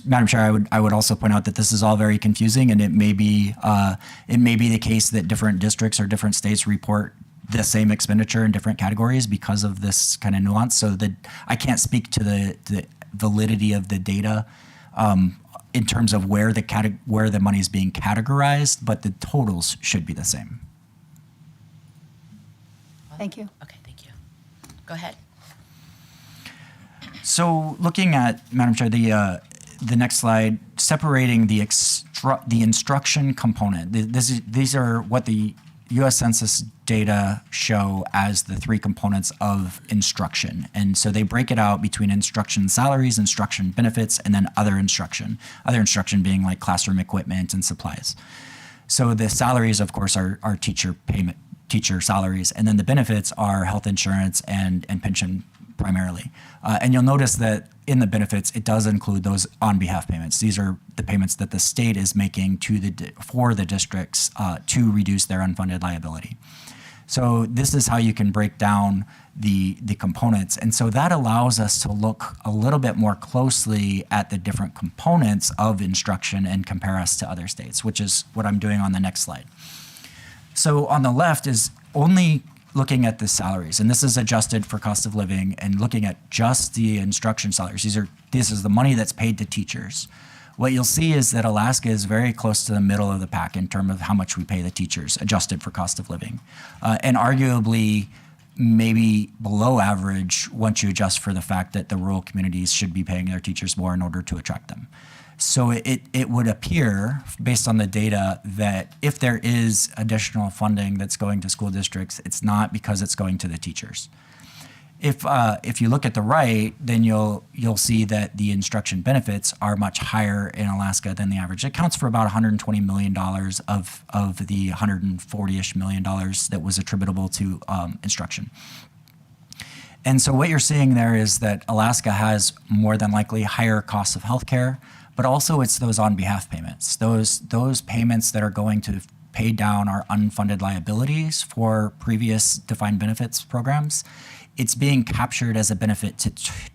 S6: Madam Chair, I would also point out that this is all very confusing, and it may be the case that different districts or different states report the same expenditure in different categories because of this kind of nuance. So that I can't speak to the validity of the data in terms of where the money is being categorized, but the totals should be the same.
S3: Thank you.
S1: Okay, thank you. Go ahead.
S6: So looking at, Madam Chair, the next slide, separating the instruction component. These are what the U.S. Census data show as the three components of instruction. And so they break it out between instruction salaries, instruction benefits, and then other instruction. Other instruction being like classroom equipment and supplies. So the salaries, of course, are teacher payment, teacher salaries, and then the benefits are health insurance and pension primarily. And you'll notice that in the benefits, it does include those on-behalf payments. These are the payments that the state is making for the districts to reduce their unfunded liability. So this is how you can break down the components. And so that allows us to look a little bit more closely at the different components of instruction and compare us to other states, which is what I'm doing on the next slide. So on the left is only looking at the salaries, and this is adjusted for cost of living and looking at just the instruction salaries. This is the money that's paid to teachers. What you'll see is that Alaska is very close to the middle of the pack in terms of how much we pay the teachers, adjusted for cost of living, and arguably maybe below average once you adjust for the fact that the rural communities should be paying their teachers more in order to attract them. So it would appear, based on the data, that if there is additional funding that's going to school districts, it's not because it's going to the teachers. If you look at the right, then you'll see that the instruction benefits are much higher in Alaska than the average. It accounts for about $120 million of the $140-ish million that was attributable to instruction. And so what you're seeing there is that Alaska has more than likely higher costs of healthcare, but also it's those on-behalf payments, those payments that are going to pay down our unfunded liabilities for previous defined benefits programs. It's being captured as a benefit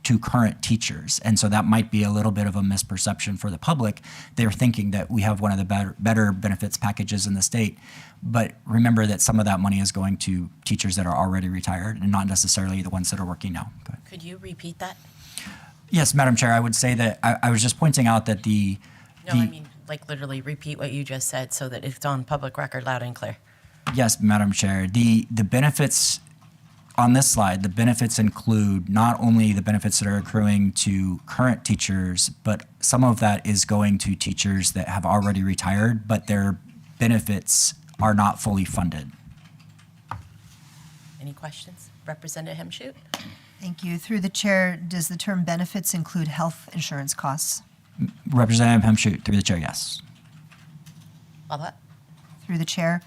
S6: to current teachers. And so that might be a little bit of a misperception for the public. They're thinking that we have one of the better benefits packages in the state. But remember that some of that money is going to teachers that are already retired and not necessarily the ones that are working now. Go ahead.
S1: Could you repeat that?
S6: Yes, Madam Chair, I would say that I was just pointing out that
S1: No, I mean, like literally repeat what you just said so that it's on public record loud and clear.
S6: Yes, Madam Chair. The benefits on this slide, the benefits include not only the benefits that are accruing to current teachers, but some of that is going to teachers that have already retired, but their benefits are not fully funded.
S1: Any questions? Representative Hemshoot?
S5: Thank you. Through the chair, does the term benefits include health insurance costs?
S6: Representative Hemshoot, through the chair, yes.
S1: All that?
S5: Through the chair,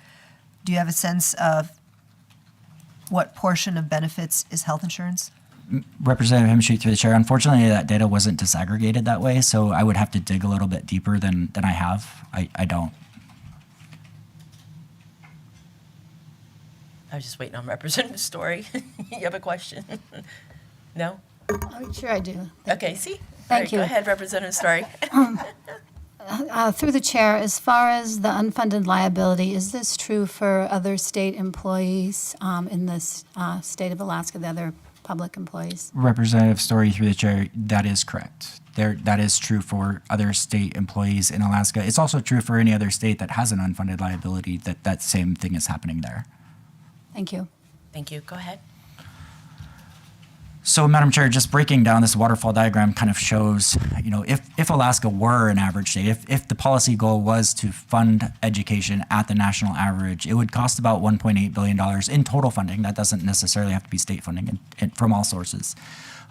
S5: do you have a sense of what portion of benefits is health insurance?
S6: Representative Hemshoot, through the chair. Unfortunately, that data wasn't disaggregated that way, so I would have to dig a little bit deeper than I have. I don't.
S1: I was just waiting on Representative Story. You have a question? No?
S3: Oh, sure I do.
S1: Okay, see? All
S3: Thank
S1: right,
S3: you.
S1: Go ahead, Representative Story.
S3: Through the chair, as far as the unfunded liability, is this true for other state employees in this state of Alaska, the other public employees?
S6: Representative Story, through the chair, that is correct. That is true for other state employees in Alaska. It's also true for any other state that has an unfunded liability, that same thing is happening there.
S3: Thank you.
S1: Thank you. Go ahead.
S6: So, Madam Chair, just breaking down this waterfall diagram kind of shows, if Alaska were an average state, if the policy goal was to fund education at the national average, it would cost about $1.8 billion in total funding. That doesn't necessarily have to be state funding from all sources.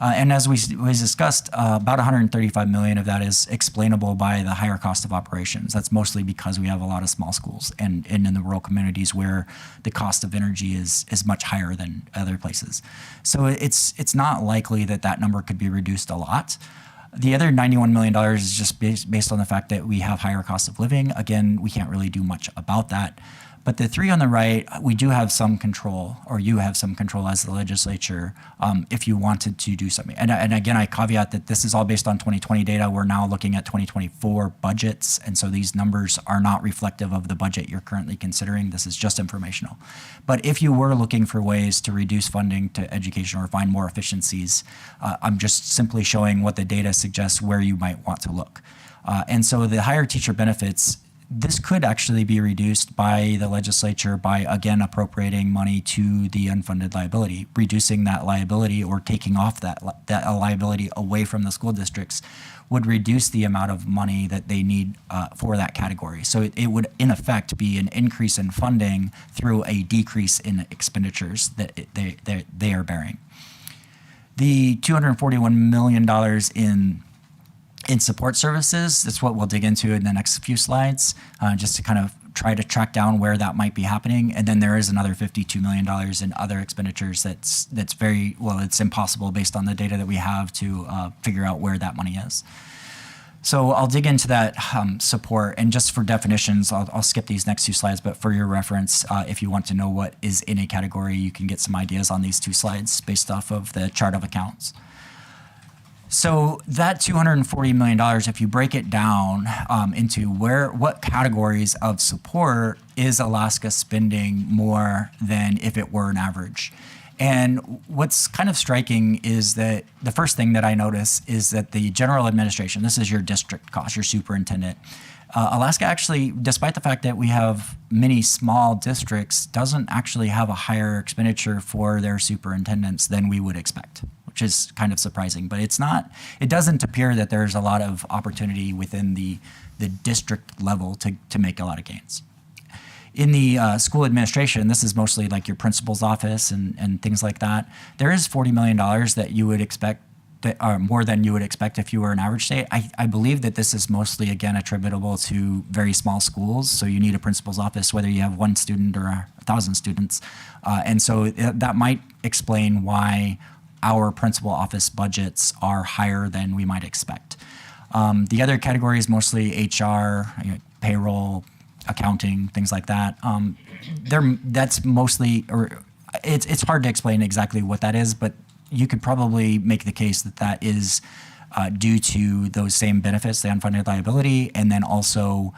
S6: And as we discussed, about $135 million of that is explainable by the higher cost of operations. That's mostly because we have a lot of small schools and in the rural communities where the cost of energy is much higher than other places. So it's not likely that number could be reduced a lot. The other $91 million is just based on the fact that we have higher cost of living. Again, we can't really do much about that. But the three on the right, we do have some control, or you have some control as the legislature, if you wanted to do something. And again, I caveat that this is all based on 2020 data. We're now looking at 2024 budgets, and so these numbers are not reflective of the budget you're currently considering. This is just informational. But if you were looking for ways to reduce funding to education or find more efficiencies, I'm just simply showing what the data suggests where you might want to look. And so the higher teacher benefits, this could actually be reduced by the legislature by, again, appropriating money to the unfunded liability. Reducing that liability or taking off that liability away from the school districts would reduce the amount of money that they need for that category. So it would, in effect, be an increase in funding through a decrease in expenditures that they are bearing. The $241 million in support services, that's what we'll dig into in the next few slides, just to kind of try to track down where that might be happening. And then there is another $52 million in other expenditures that's very, well, it's impossible based on the data that we have to figure out where that money is. So I'll dig into that support, and just for definitions, I'll skip these next two slides, but for your reference, if you want to know what is in a category, you can get some ideas on these two slides based off of the chart of accounts. So that $240 million, if you break it down into what categories of support is Alaska spending more than if it were an average? And what's kind of striking is that the first thing that I notice is that the general administration, this is your district cost, your superintendent, Alaska actually, despite the fact that we have many small districts, doesn't actually have a higher expenditure for their superintendents than we would expect, which is kind of surprising. But it doesn't appear that there's a lot of opportunity within the district level to make a lot of gains. In the school administration, this is mostly like your principal's office and things like that. There is $40 million that you would expect, that are more than you would expect if you were an average state. I believe that this is mostly, again, attributable to very small schools. So you need a principal's office, whether you have 1 student or 1,000 students. And so that might explain why our principal office budgets are higher than we might expect. The other category is mostly HR, payroll, accounting, things like that. That's mostly, or it's hard to explain exactly what that is, but you could probably make the case that is due to those same benefits, the unfunded liability, and then also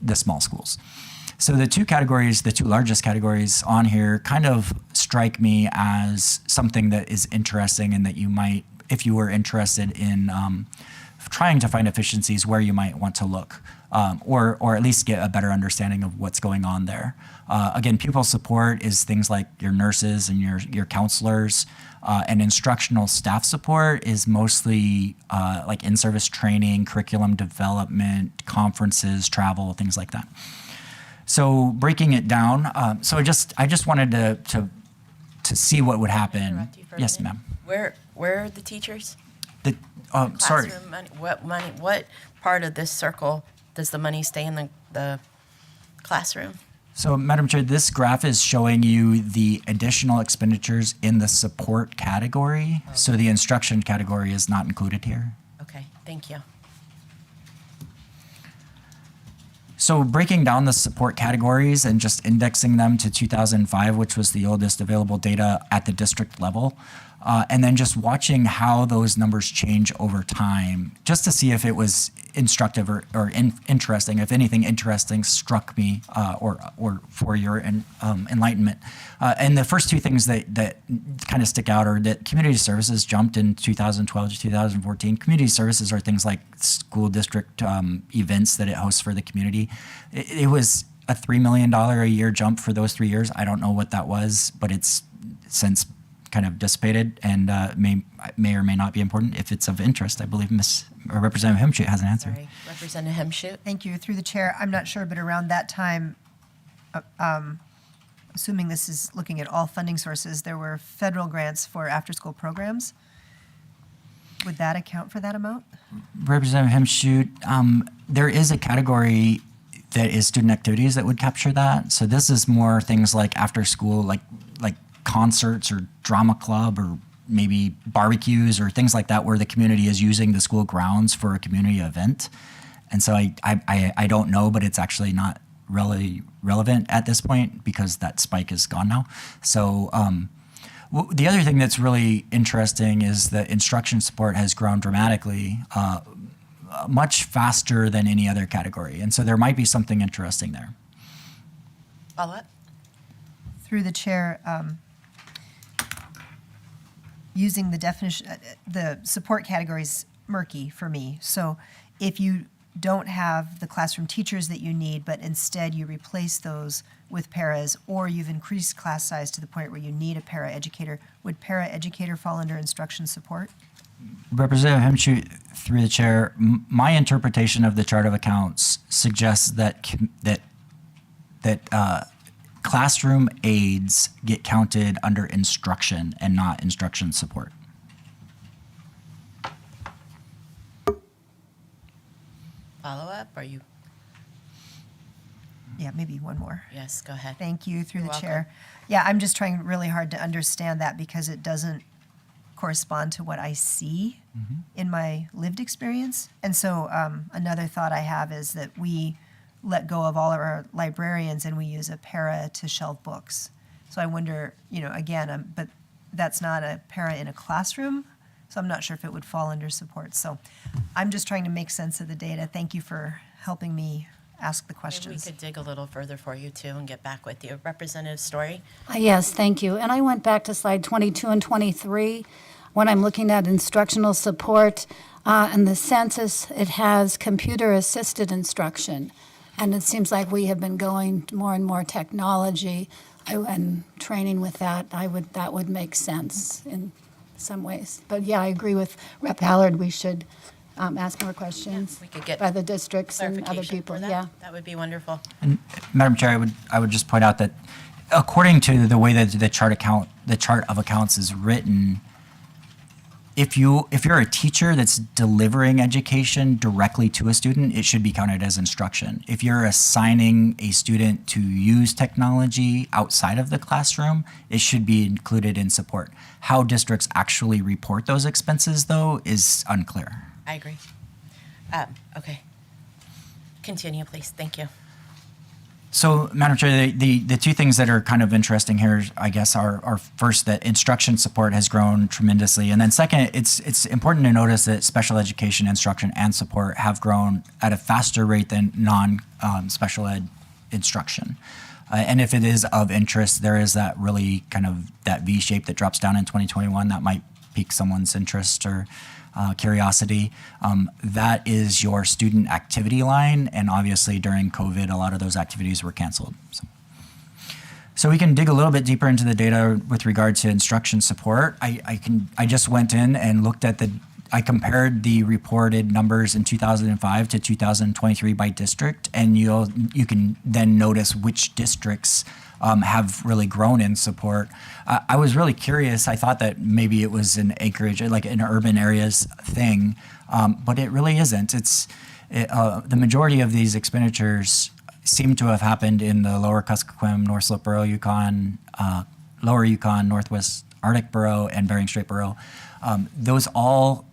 S6: the small schools. So the two largest categories on here kind of strike me as something that is interesting, and that you might, if you were interested in trying to find efficiencies, where you might want to look, or at least get a better understanding of what's going on there. Again, pupil support is things like your nurses and your counselors, and instructional staff support is mostly like in-service training, curriculum development, conferences, travel, things like that. So breaking it down, I just wanted to see what would happen.
S1: Interrupt you for a
S6: Yes,
S1: minute?
S6: ma'am.
S1: Where are the teachers?
S6: The, sorry.
S1: Classroom money, what part of this circle does the money stay in the classroom?
S6: So, Madam Chair, this graph is showing you the additional expenditures in the support category. So the instruction category is not included here.
S1: Okay, thank you.
S6: So breaking down the support categories and just indexing them to 2005, which was the oldest available data at the district level, and then just watching how those numbers change over time, just to see if it was instructive or interesting, if anything interesting struck me or for your enlightenment. And the first two things that kind of stick out are that community services jumped in 2012 to 2014. Community services are things like school district events that it hosts for the community. It was a $3 million a year jump for those 3 years. I don't know what that was, but it's since kind of dissipated and may or may not be important. If it's of interest, I believe Representative Hemshoot has an answer.
S1: Sorry, Representative Hemshoot?
S5: Thank you. Through the chair, I'm not sure, but around that time, assuming this is looking at all funding sources, there were federal grants for after-school programs. Would that account for that amount?
S6: Representative Hemshoot, there is a category that is student activities that would capture that. So this is more things like after school, like concerts or drama club or maybe barbecues or things like that where the community is using the school grounds for a community event. And so I don't know, but it's actually not really relevant at this point because that spike is gone now. So the other thing that's really interesting is that instruction support has grown dramatically, much faster than any other category. And so there might be something interesting there.
S1: Follow-up?
S5: Through the chair, using the definition, the support categories murky for me. So if you don't have the classroom teachers that you need, but instead you replace those with paras, or you've increased class size to the point where you need a para educator, would para educator fall under instruction support?
S6: Representative Hemshoot, through the chair, my interpretation of the chart of accounts suggests that classroom aides get counted under instruction and not instruction support.
S1: Follow-up, or you?
S5: Yeah, maybe one more.
S1: Yes, go ahead.
S5: Thank you, through
S1: You're
S5: the chair. Yeah, I'm just trying really hard to understand that because it doesn't correspond to what I see in my lived experience. And so another thought I have is that we let go of all of our librarians and we use a para to shelve books. So I wonder, again, but that's not a para in a classroom, so I'm not sure if it would fall under support. So I'm just trying to make sense of the data. Thank you for helping me ask the
S1: Maybe we
S5: questions.
S1: could dig a little further for you too and get back with you. Representative Story?
S3: Yes, thank you. And I went back to slide 22 and 23 when I'm looking at instructional support. And the census, it has computer-assisted instruction. And it seems like we have been going to more and more technology and training with that. That would make sense in some ways. But yeah, I agree with Rep. Hallard. We should ask more questions
S1: We could get
S3: by the districts and other
S1: clarification
S3: people.
S1: for that.
S3: Yeah.
S1: That would be wonderful.
S6: Madam Chair, I would just point out that according to the way that the chart of accounts is written, if you're a teacher that's delivering education directly to a student, it should be counted as instruction. If you're assigning a student to use technology outside of the classroom, it should be included in support. How districts actually report those expenses, though, is unclear.
S1: I agree. Okay. Continue, please. Thank you.
S6: So, Madam Chair, the two things that are kind of interesting here, I guess, are first that instruction support has grown tremendously, and then second, it's important to notice that special education instruction and support have grown at a faster rate than non-special ed instruction. And if it is of interest, there is that really kind of that V shape that drops down in 2021 that might pique someone's interest or curiosity. That is your student activity line, and obviously during COVID, a lot of those activities were canceled. So we can dig a little bit deeper into the data with regard to instruction support. I just went in and looked at I compared the reported numbers in 2005 to 2023 by district, and you can then notice which districts have really grown in support. I was really curious. I thought that maybe it was an acreage, like an urban areas thing, but it really isn't. The majority of these expenditures seem to have happened in the Lower Kuskokwim, North Slope Borough, Yukon, Lower Yukon, Northwest Arctic Borough, and Bering Strait Borough. All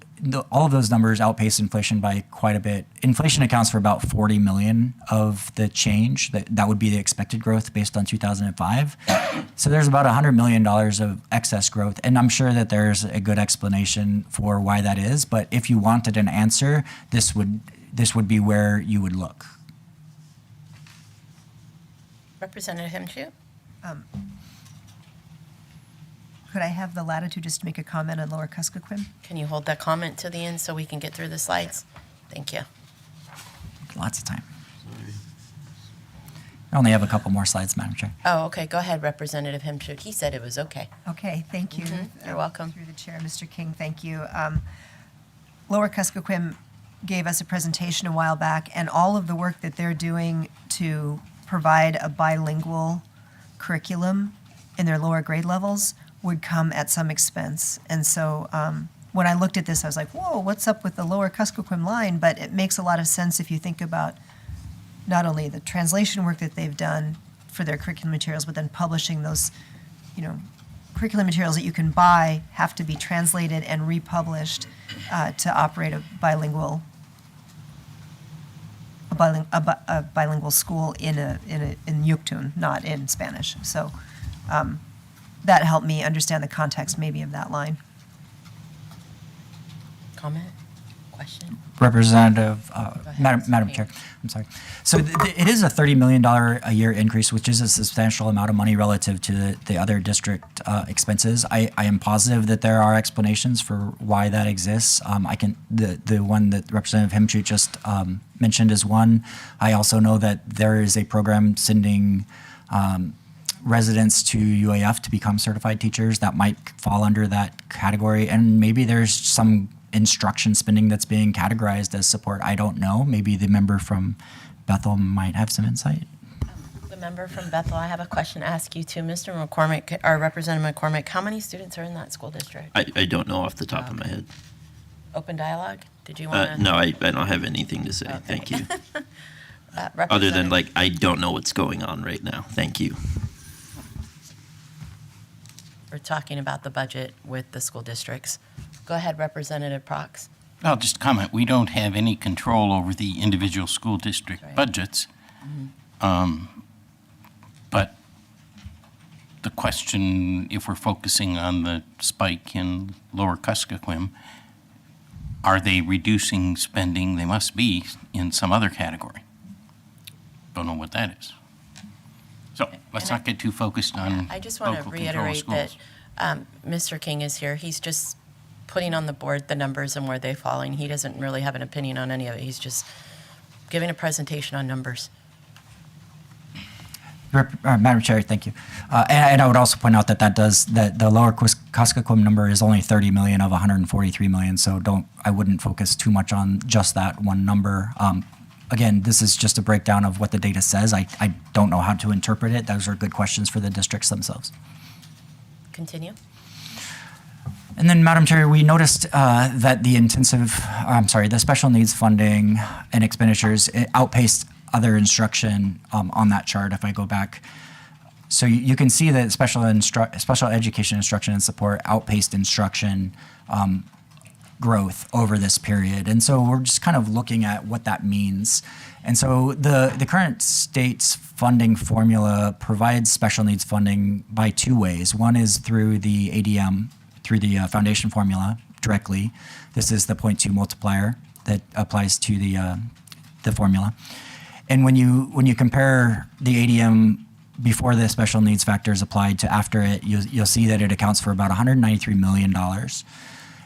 S6: of those numbers outpace inflation by quite a bit. Inflation accounts for about 40 million of the change. That would be the expected growth based on 2005. So there's about $100 million of excess growth, and I'm sure that there's a good explanation for why that is. But if you wanted an answer, this would be where you would look.
S1: Representative Himshu?
S5: Could I have the latitude just to make a comment on Lower Kuskokwim?
S1: Can you hold that comment to the end so we can get through the slides? Thank you.
S6: Lots of time. I only have a couple more slides, Madam Chair.
S1: Oh, okay, go ahead, Representative Himshu. He said it was okay.
S5: Okay, thank you.
S1: You're welcome.
S5: Through the chair, Mr. King, thank you. Lower Kuskokwim gave us a presentation a while back, and all of the work that they're doing to provide a bilingual curriculum in their lower grade levels would come at some expense. And so when I looked at this, I was like, whoa, what's up with the Lower Kuskokwim line? But it makes a lot of sense if you think about not only the translation work that they've done for their curriculum materials, but then publishing those, curriculum materials that you can buy have to be translated and republished to operate a bilingual school in Yuktun, not in Spanish. So that helped me understand the context maybe of that line.
S1: Comment? Question?
S6: Representative,
S1: ahead,
S6: Madam
S1: Mr.
S6: Chair, I'm sorry. So it is a $30 million a year increase, which is a substantial amount of money relative to the other district expenses. I am positive that there are explanations for why that exists. The one that Representative Himchut just mentioned is one. I also know that there is a program sending residents to UAF to become certified teachers that might fall under that category, and maybe there's some instruction spending that's being categorized as support. I don't know. Maybe the member from Bethel might have some insight.
S1: The member from Bethel, I have a question to ask you too. Mr. McCormick, or Representative McCormick, how many students are in that school district?
S9: I don't know off the top of my head.
S1: Open dialogue? Did you want to?
S9: No, I don't have anything to say.
S1: Okay.
S9: Thank you. Other than I don't know what's going on right now. Thank you.
S1: We're talking about the budget with the school districts. Go ahead, Representative Prox.
S7: I'll just comment, we don't have any control over the individual school district
S1: Right.
S7: budgets. But the question, if we're focusing on the spike in Lower Kuskokwim, are they reducing spending? They must be in some other category. Don't know what that is. So let's
S1: And
S7: not get too focused on
S1: I just want to
S7: local control
S1: reiterate that
S7: schools.
S1: Mr. King is here. He's just putting on the board the numbers and where they're falling. He doesn't really have an opinion on any of it. He's just giving a presentation on numbers.
S6: Madam Chair, thank you. And I would also point out that the Lower Kuskokwim number is only 30 million of 143 million. So I wouldn't focus too much on just that one number. Again, this is just a breakdown of what the data says. I don't know how to interpret it. Those are good questions for the districts themselves.
S1: Continue.
S6: And then, Madam Chair, we noticed that the special needs funding and expenditures outpaced other instruction on that chart. If I go back, so you can see that special education instruction and support outpaced instruction growth over this period. And so we're just kind of looking at what that means. And so the current state's funding formula provides special needs funding by two ways. One is through the ADM, through the foundation formula directly. This is the 0.2 multiplier that applies to the formula. And when you compare the ADM before the special needs factors applied to after it, you'll see that it accounts for about $193 million.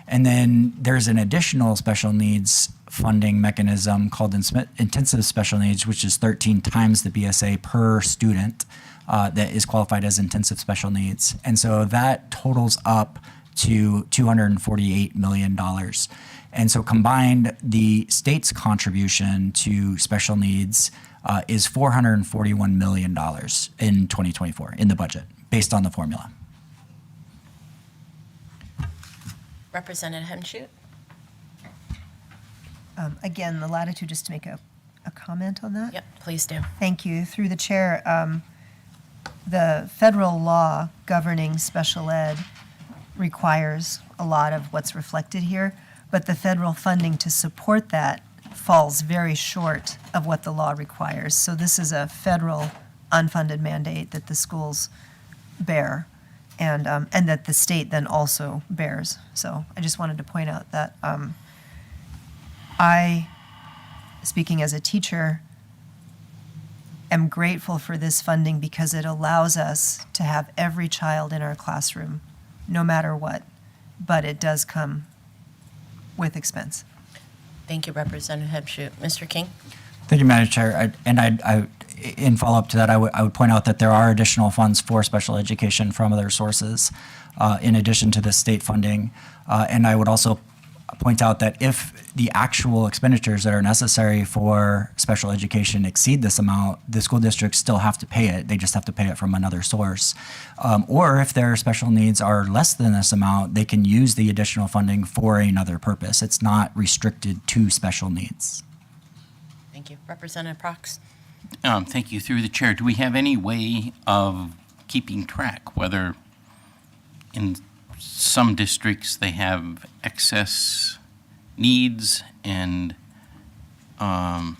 S6: And then there's an additional special needs funding mechanism called intensive special needs, which is 13 times the BSA per student that is qualified as intensive special needs. And so that totals up to $248 million. And so combined, the state's contribution to special needs is $441 million in 2024 in the budget, based on the formula.
S1: Representative Henshoot.
S5: Again, the latitude, just to make a comment on that.
S1: Yep, please do.
S5: Thank you. Through the chair, the federal law governing special ed requires a lot of what's reflected here, but the federal funding to support that falls very short of what the law requires. So this is a federal unfunded mandate that the schools bear, and that the state then also bears. So I just wanted to point out that I, speaking as a teacher, am grateful for this funding because it allows us to have every child in our classroom, no matter what, but it does come with expense.
S1: Thank you, Representative Henshoot. Mr. King.
S6: Thank you, Madam Chair. I in follow-up to that, I would point out that there are additional funds for special education from other sources, in addition to the state funding. And I would also point out that if the actual expenditures that are necessary for special education exceed this amount, the school districts still have to pay it. They just have to pay it from another source. Or if their special needs are less than this amount, they can use the additional funding for another purpose. It's not restricted to special needs.
S1: Thank you. Representative Prox.
S7: Thank you. Through the chair, do we have any way of keeping track whether in some districts they have excess needs and are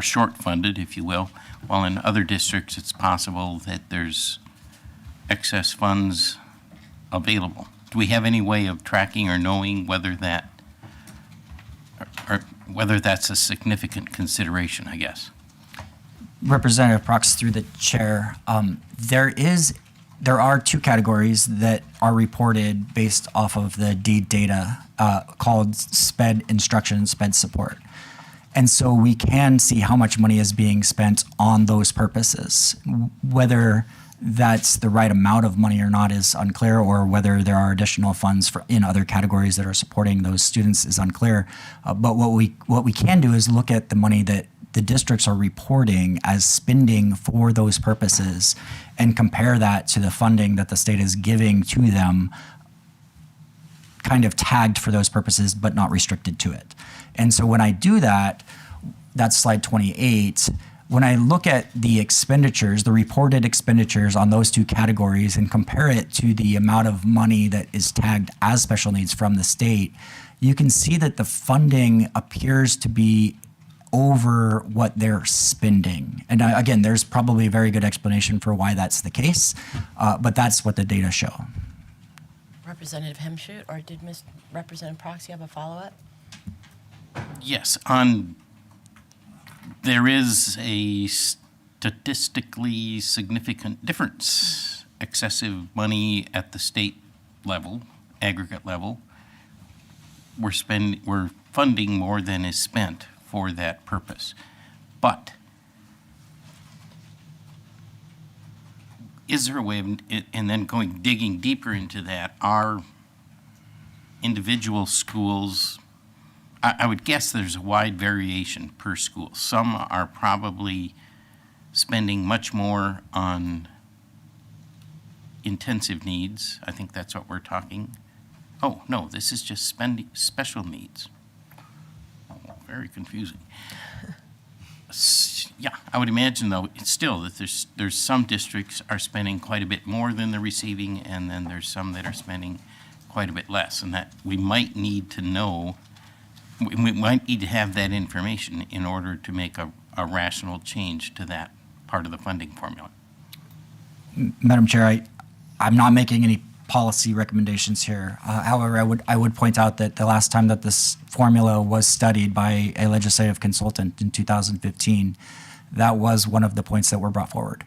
S7: short funded, if you will, while in other districts it's possible that there's excess funds available? Do we have any way of tracking or knowing whether that or whether that's a significant consideration, I guess?
S6: Representative Prox, through the chair, there are two categories that are reported based off of the DEED data called SPED instruction and SPED support. And so we can see how much money is being spent on those purposes. Whether that's the right amount of money or not is unclear, or whether there are additional funds in other categories that are supporting those students is unclear. But what we can do is look at the money that the districts are reporting as spending for those purposes and compare that to the funding that the state is giving to them, kind of tagged for those purposes but not restricted to it. And so when I do that, that's slide 28, when I look at the expenditures, the reported expenditures on those two categories and compare it to the amount of money that is tagged as special needs from the state, you can see that the funding appears to be over what they're spending. And again, there's probably a very good explanation for why that's the case, but that's what the data show.
S1: Representative Henshoot, or did Representative Proxy have a follow-up?
S7: Yes, there is a statistically significant difference. Excessive money at the state level, aggregate level. We're funding more than is spent for that purpose. But is there a way of, and then digging deeper into that, are individual schools, I would guess there's a wide variation per school. Some are probably spending much more on intensive needs. I think that's what we're talking. Oh, no, this is just spending special needs. Very confusing. Yeah, I would imagine, though, it's still that there's some districts are spending quite a bit more than they're receiving, and then there's some that are spending quite a bit less, and that we might need to know, we might need to have that information in order to make a rational change to that part of the funding formula.
S6: Madam Chair, I'm not making any policy recommendations here. However, I would point out that the last time that this formula was studied by a legislative consultant in 2015, that was one of the points that were brought forward,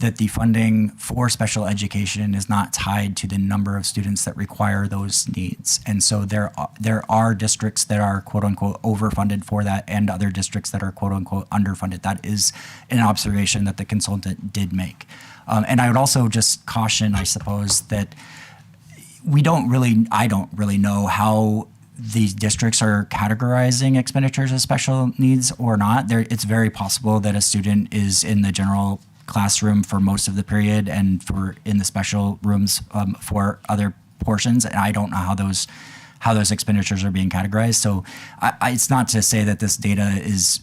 S6: that the funding for special education is not tied to the number of students that require those needs. And so there are districts that are quote unquote overfunded for that and other districts that are quote unquote underfunded. That is an observation that the consultant did make. And I would also just caution, I suppose, that I don't really know how these districts are categorizing expenditures as special needs or not. It's very possible that a student is in the general classroom for most of the period and in the special rooms for other portions, and I don't know how those expenditures are being categorized. So it's not to say that this data is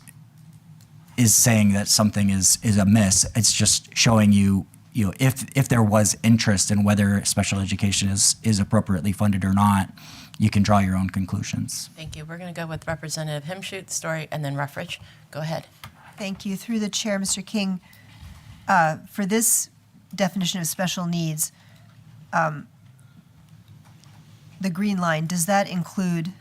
S6: saying that something is amiss. It's just showing you if there was interest in whether special education is appropriately funded or not, you can draw your own conclusions.
S1: Thank you. We're going to go with Representative Himschoot, Story, and then Ruffridge. Go ahead.
S5: Thank you. Through the chair, Mr. King, for this definition of special needs, the green line, does that include,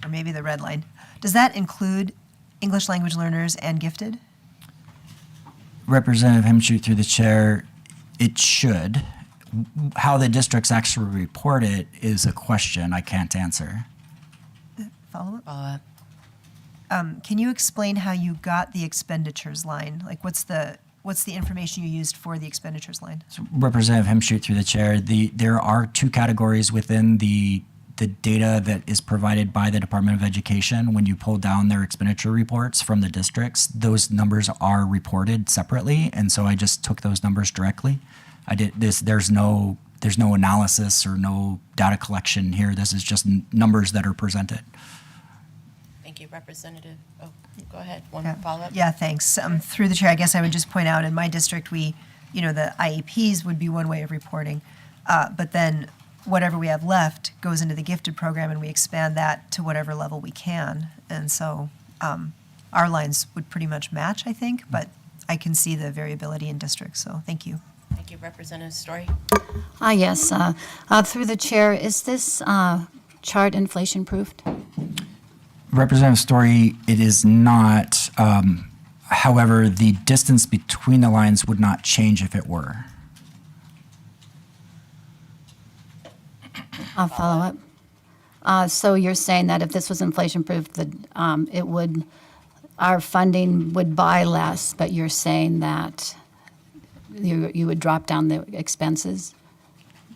S5: or maybe the red line, does that include English language learners and gifted?
S6: Representative Hemshoot, through the chair, it should. How the districts actually report it is a question I can't answer.
S5: Follow up?
S1: Follow-up.
S5: Can you explain how you got the expenditures line? Like, what's the information you used for the expenditures line?
S6: So Representative Hemshoot, through the chair, there are two categories within the data that is provided by the Department of Education. When you pull down their expenditure reports from the districts, those numbers are reported separately, and so I just took those numbers directly. I did this. There's no analysis or no data collection here. This is just numbers that are presented.
S1: Thank you, Representative. Oh, go ahead. One
S5: Yeah.
S1: follow-up.
S5: Yeah, thanks. Through the chair, I guess I would just point out in my district, the IEPs would be one way of reporting, but then whatever we have left goes into the gifted program, and we expand that to whatever level we can. And so our lines would pretty much match, I think, but I can see the variability in districts. So thank you.
S1: Thank you, Representative Story.
S3: Yes, through the chair, is this chart inflation-proofed?
S6: Representative Story, it is not. However, the distance between the lines would not change if it were.
S3: I'll follow up. So you're saying that if this was inflation-proof, that our funding would buy less, but you're saying that you would drop down the expenses?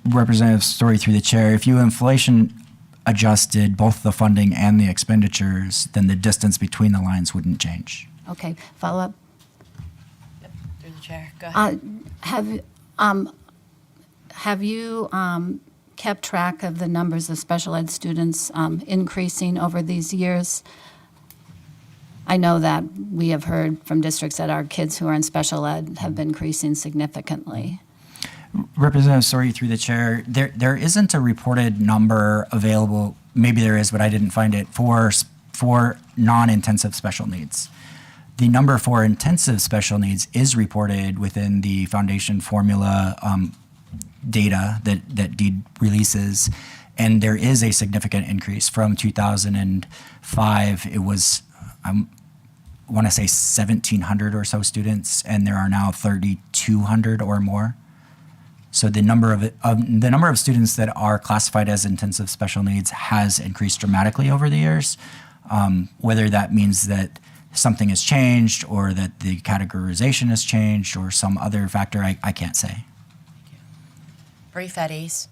S6: Representative Story, through the chair, if you inflation adjusted both the funding and the expenditures, then the distance between the lines wouldn't change.
S3: Okay, follow up.
S1: Yep, through the chair. Go ahead.
S3: Have you kept track of the numbers of special ed students increasing over these years? I know that we have heard from districts that our kids who are in special ed have been increasing significantly.
S6: Representative Story, through the chair, there isn't a reported number available. Maybe there is, but I didn't find it for non-intensive special needs. The number for intensive special needs is reported within the foundation formula data that DEED releases, and there is a significant increase. From 2005, it was, I want to say 1,700 or so students, and there are now 3,200 or more. So the number of students that are classified as intensive special needs has increased dramatically over the years. Whether that means that something has changed or that the categorization has changed or some other factor, I can't say.
S1: Brief at ease.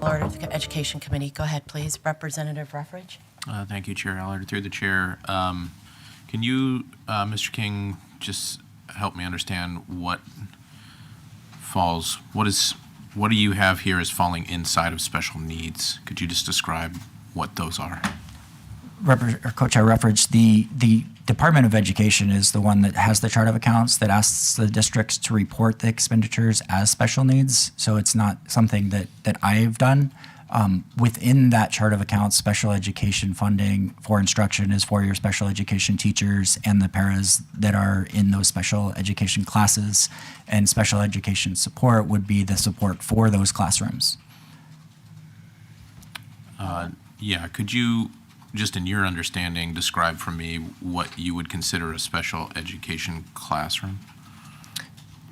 S1: Order the Education Committee. Go ahead, please. Representative Ruffridge.
S4: Thank you, Chair Allard. Through the chair, can you, Mr. King, just help me understand what do you have here as falling inside of special needs? Could you just describe what those are?
S6: Co-Chair Ruffridge, the Department of Education is the one that has the chart of accounts that asks the districts to report the expenditures as special needs. So it's not something that I've done. Within that chart of accounts, special education funding for instruction is for your special education teachers and the paras that are in those special education classes, and special education support would be the support for those classrooms.
S4: Yeah, could you, just in your understanding, describe for me what you would consider a special education classroom?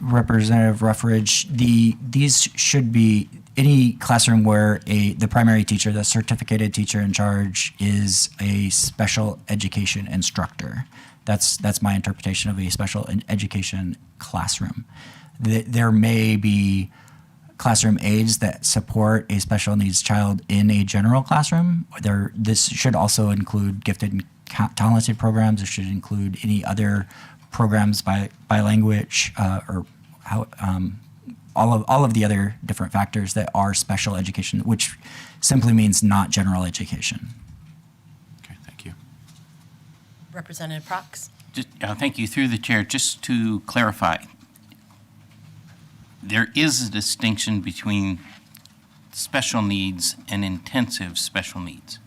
S6: Representative Ruffridge, these should be any classroom where the primary teacher, the certificated teacher in charge, is a special education instructor. That's my interpretation of a special education classroom. There may be classroom aides that support a special needs child in a general classroom. This should also include gifted and talented programs. It should include any other programs by language or how, all of the other different factors that are special education, which simply means not general education.
S4: Okay, thank you.
S1: Representative Prox?
S7: Thank you. Through the chair, just to clarify, there is a distinction between special needs and intensive special needs.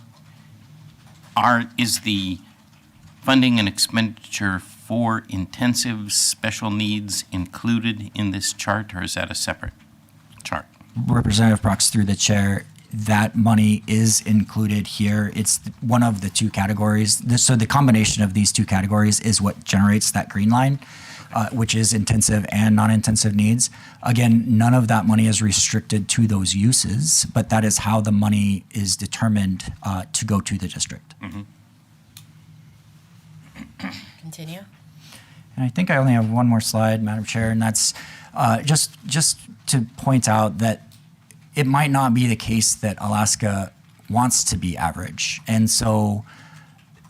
S7: Is the funding and expenditure for intensive special needs included in this chart, or is that a separate chart?
S6: Representative Prox, through the chair, that money is included here. It's one of the two categories. So the combination of these two categories is what generates that green line, which is intensive and non-intensive needs. Again, none of that money is restricted to those uses, but that is how the money is determined to go to the district.
S7: Mm-hmm.
S1: Continue.
S6: And I think I only have one more slide, Madam Chair, and that's just to point out that it might not be the case that Alaska wants to be average. And so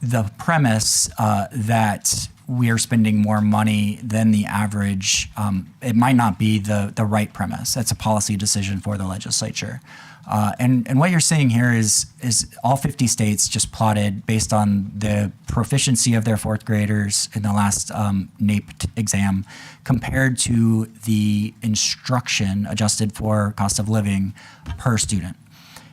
S6: the premise that we are spending more money than the average, it might not be the right premise. That's a policy decision for the legislature. And what you're seeing here is all 50 states just plotted based on the proficiency of their fourth graders in the last NAEP exam compared to the instruction adjusted for cost of living per student.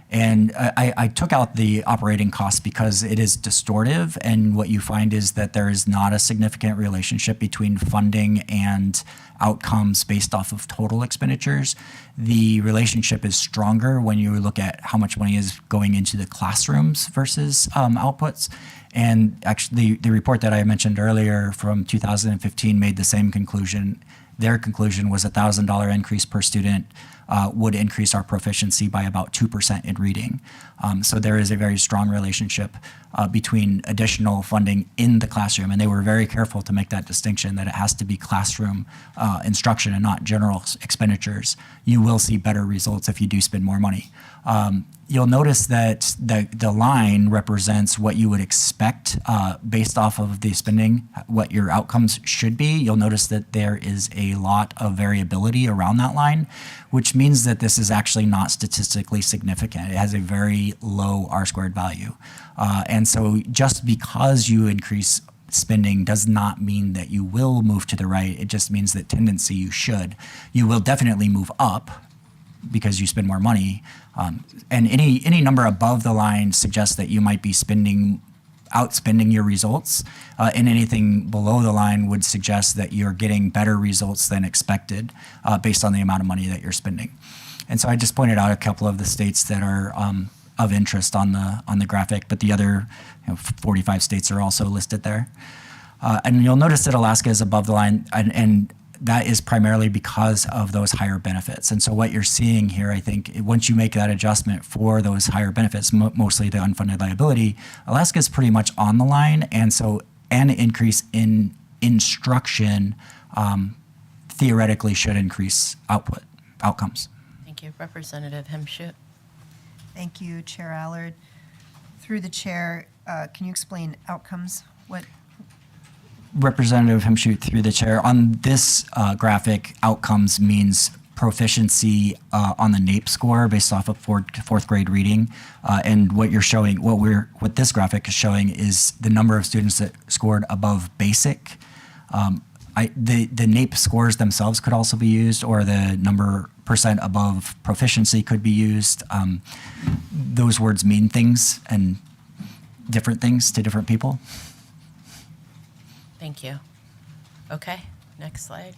S6: And I took out the operating costs because it is distortive, and what you find is that there is not a significant relationship between funding and outcomes based off of total expenditures. The relationship is stronger when you look at how much money is going into the classrooms versus outputs. And actually, the report that I mentioned earlier from 2015 made the same conclusion. Their conclusion was a $1,000 increase per student would increase our proficiency by about 2% in reading. So there is a very strong relationship between additional funding in the classroom, and they were very careful to make that distinction that it has to be classroom instruction and not general expenditures. You will see better results if you do spend more money. You'll notice that the line represents what you would expect based off of the spending, what your outcomes should be. You'll notice that there is a lot of variability around that line, which means that this is actually not statistically significant. It has a very low R-squared value. And so just because you increase spending does not mean that you will move to the right. It just means that tendency you should. You will definitely move up because you spend more money. And any number above the line suggests that you might be outspending your results. And anything below the line would suggest that you're getting better results than expected based on the amount of money that you're spending. And so I just pointed out a couple of the states that are of interest on the graphic, but the other 45 states are also listed there. And you'll notice that Alaska is above the line, and that is primarily because of those higher benefits. And so what you're seeing here, I think, once you make that adjustment for those higher benefits, mostly the unfunded liability, Alaska is pretty much on the line. And so an increase in instruction theoretically should increase outcomes.
S1: Thank you. Representative Hemshoot?
S5: Thank you, Chair Allard. Through the chair, can you explain outcomes? What?
S6: Representative Hemshoot, through the chair. On this graphic, outcomes means proficiency on the NAEP score based off of fourth grade reading. And what you're showing, what this graphic is showing is the number of students that scored above basic. The NAEP scores themselves could also be used, or the number % above proficiency could be used. Those words mean things and different things to different people.
S1: Thank you. Okay, next slide.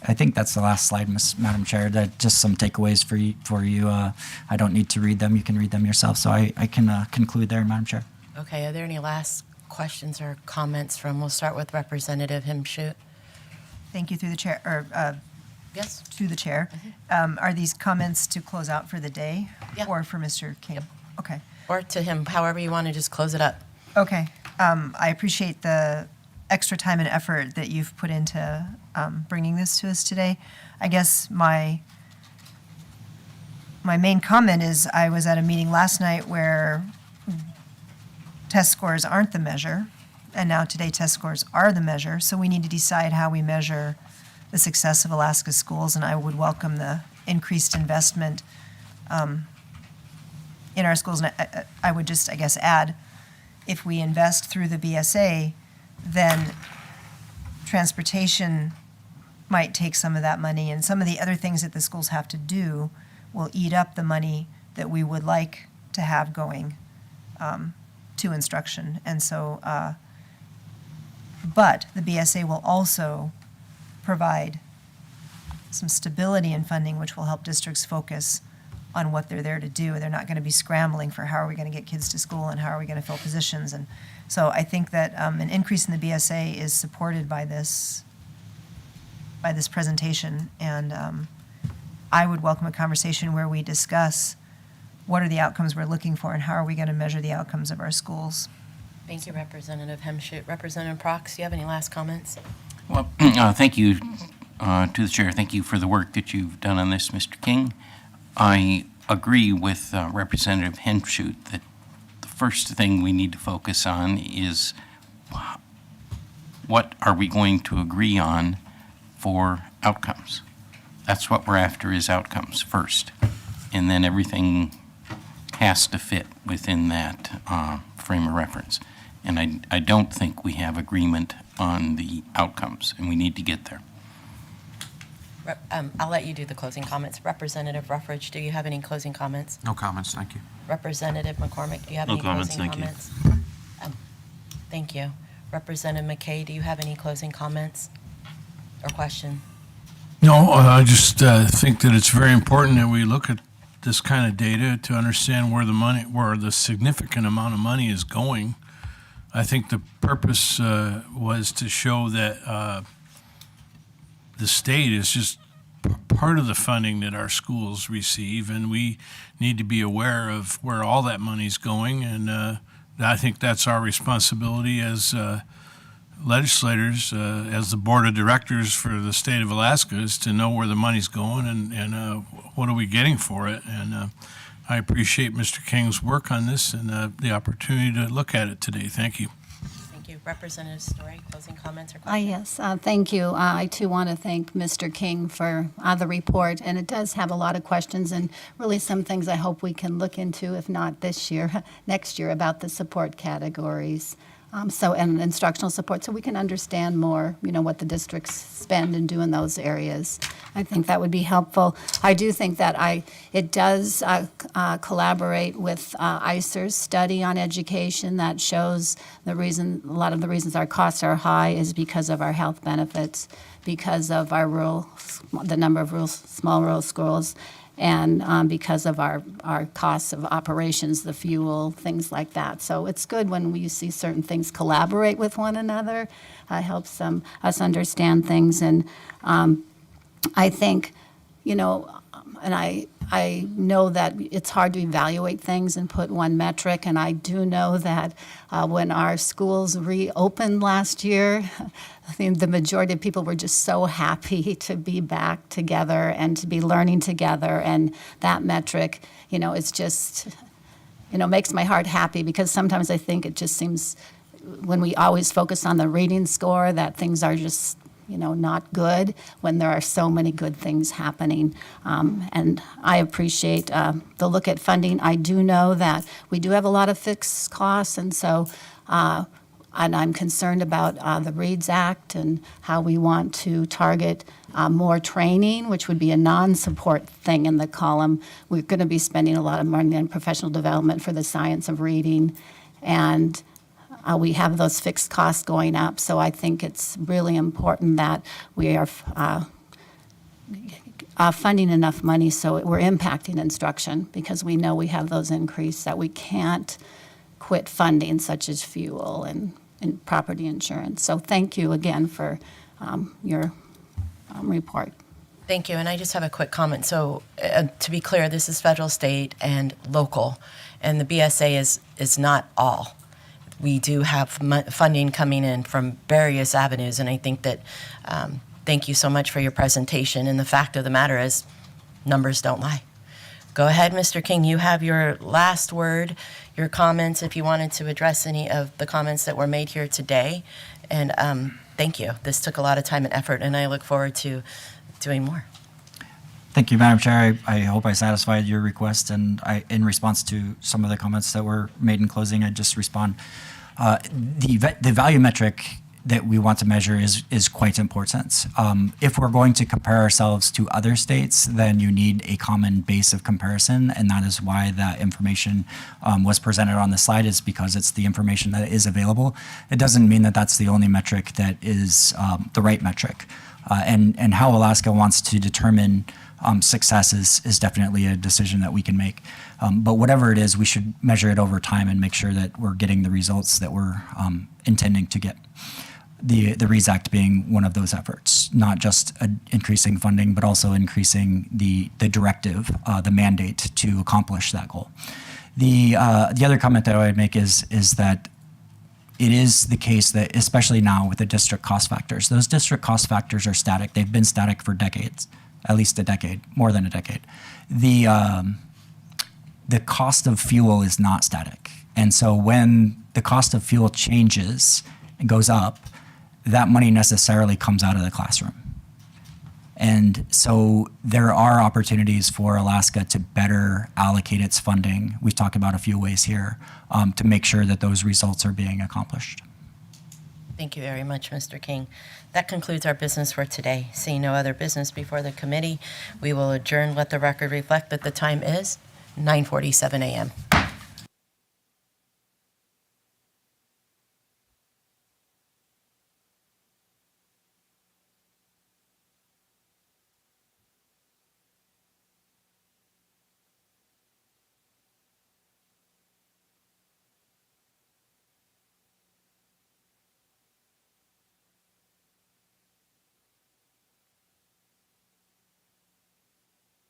S6: I think that's the last slide, Madam Chair. That just some takeaways for you. I don't need to read them. You can read them yourself. So I can conclude there, Madam Chair.
S1: Okay, are there any last questions or comments we'll start with Representative Hemshoot.
S5: Thank you through the chair, or
S1: Yes?
S5: to the chair. Are these comments to close out for the day?
S1: Yeah.
S5: Or for Mr. King?
S1: Yep.
S5: Okay.
S1: Or to him, however you want to just close it up.
S5: Okay. I appreciate the extra time and effort that you've put into bringing this to us today. I guess my main comment is I was at a meeting last night where test scores aren't the measure, and now today test scores are the measure, so we need to decide how we measure the success of Alaska schools, and I would welcome the increased investment in our schools. And I would just, I guess, add, if we invest through the BSA, then transportation might take some of that money, and some of the other things that the schools have to do will eat up the money that we would like to have going to instruction. And so, but the BSA will also provide some stability in funding, which will help districts focus on what they're there to do. They're not going to be scrambling for how are we going to get kids to school and how are we going to fill positions. And so I think that an increase in the BSA is supported by this presentation. And I would welcome a conversation where we discuss what are the outcomes we're looking for and how are we going to measure the outcomes of our schools.
S1: Thank you, Representative Hemschoot. Representative Prox, do you have any last comments?
S7: Well, thank you to the chair. Thank you for the work that you've done on this, Mr. King. I agree with Representative Hemschoot that the first thing we need to focus on is what are we going to agree on for outcomes. That's what we're after, is outcomes first. And then everything has to fit within that frame of reference. And I don't think we have agreement on the outcomes, and we need to get there.
S1: I'll let you do the closing comments. Representative Ruffridge, do you have any closing comments?
S4: No comments, thank you.
S1: Representative McCormick, do you have
S9: No
S1: any
S9: comments,
S1: closing
S9: thank you.
S1: comments? Thank you. Representative McKay, do you have any closing comments or question?
S10: No, I just think that it's very important that we look at this kind of data to understand where the significant amount of money is going. I think the purpose was to show that the state is just part of the funding that our schools receive, and we need to be aware of where all that money's going. And I think that's our responsibility as legislators, as the board of directors for the state of Alaska, is to know where the money's going and what are we getting for it. And I appreciate Mr. King's work on this and the opportunity to look at it today. Thank you.
S1: Thank you. Representative Story, closing comments or questions?
S3: Yes, thank you. I too want to thank Mr. King for the report, and it does have a lot of questions and really some things I hope we can look into, if not this year, next year, about the support categories. And instructional support, so we can understand more, what the districts spend and do in those areas. I think that would be helpful. I do think that it does collaborate with ICER's study on education that shows a lot of the reasons our costs are high is because of our health benefits, because of our the number of small rural schools, and because of our costs of operations, the fuel, things like that. So it's good when we see certain things collaborate with one another. Helps us understand things. And I think, and I know that it's hard to evaluate things and put one metric, and I do know that when our schools reopened last year, I think the majority of people were just so happy to be back together and to be learning together, and that metric, it's just, makes my heart happy, because sometimes I think it just seems, when we always focus on the reading score, that things are just not good when there are so many good things happening. And I appreciate the look at funding. I do know that we do have a lot of fixed costs, and so, and I'm concerned about the READS Act and how we want to target more training, which would be a non-support thing in the column. We're going to be spending a lot of money on professional development for the science of reading, and we have those fixed costs going up, so I think it's really important that we are funding enough money so we're impacting instruction, because we know we have those increases that we can't quit funding, such as fuel and property insurance. So thank you again for your report.
S1: Thank you, and I just have a quick comment. So, to be clear, this is federal, state, and local, and the BSA is not all. We do have funding coming in from various avenues, and I think that, thank you so much for your presentation, and the fact of the matter is, numbers don't lie. Go ahead, Mr. King, you have your last word, your comments, if you wanted to address any of the comments that were made here today, and thank you. This took a lot of time and effort, and I look forward to doing more.
S6: Thank you, Madam Chair. I hope I satisfied your request, and in response to some of the comments that were made in closing, I just respond. The value metric that we want to measure is quite important. If we're going to compare ourselves to other states, then you need a common base of comparison, and that is why that information was presented on the slide, is because it's the information that is available. It doesn't mean that that's the only metric that is the right metric. And how Alaska wants to determine success is definitely a decision that we can make. But whatever it is, we should measure it over time and make sure that we're getting the results that we're intending to get. The REAS Act being one of those efforts, not just increasing funding, but also increasing the directive, the mandate to accomplish that goal. The other comment that I would make is that it is the case that, especially now with the district cost factors, those district cost factors are static. They've been static for decades, at least a decade, more than a decade. The cost of fuel is not static. And so when the cost of fuel changes and goes up, that money necessarily comes out of the classroom. And so there are opportunities for Alaska to better allocate its funding. We've talked about a few ways here to make sure that those results are being accomplished.
S1: Thank you very much, Mr. King. That concludes our business for today. Seeing no other business before the committee, we will adjourn. Let the record reflect that the time is 9:47 a.m.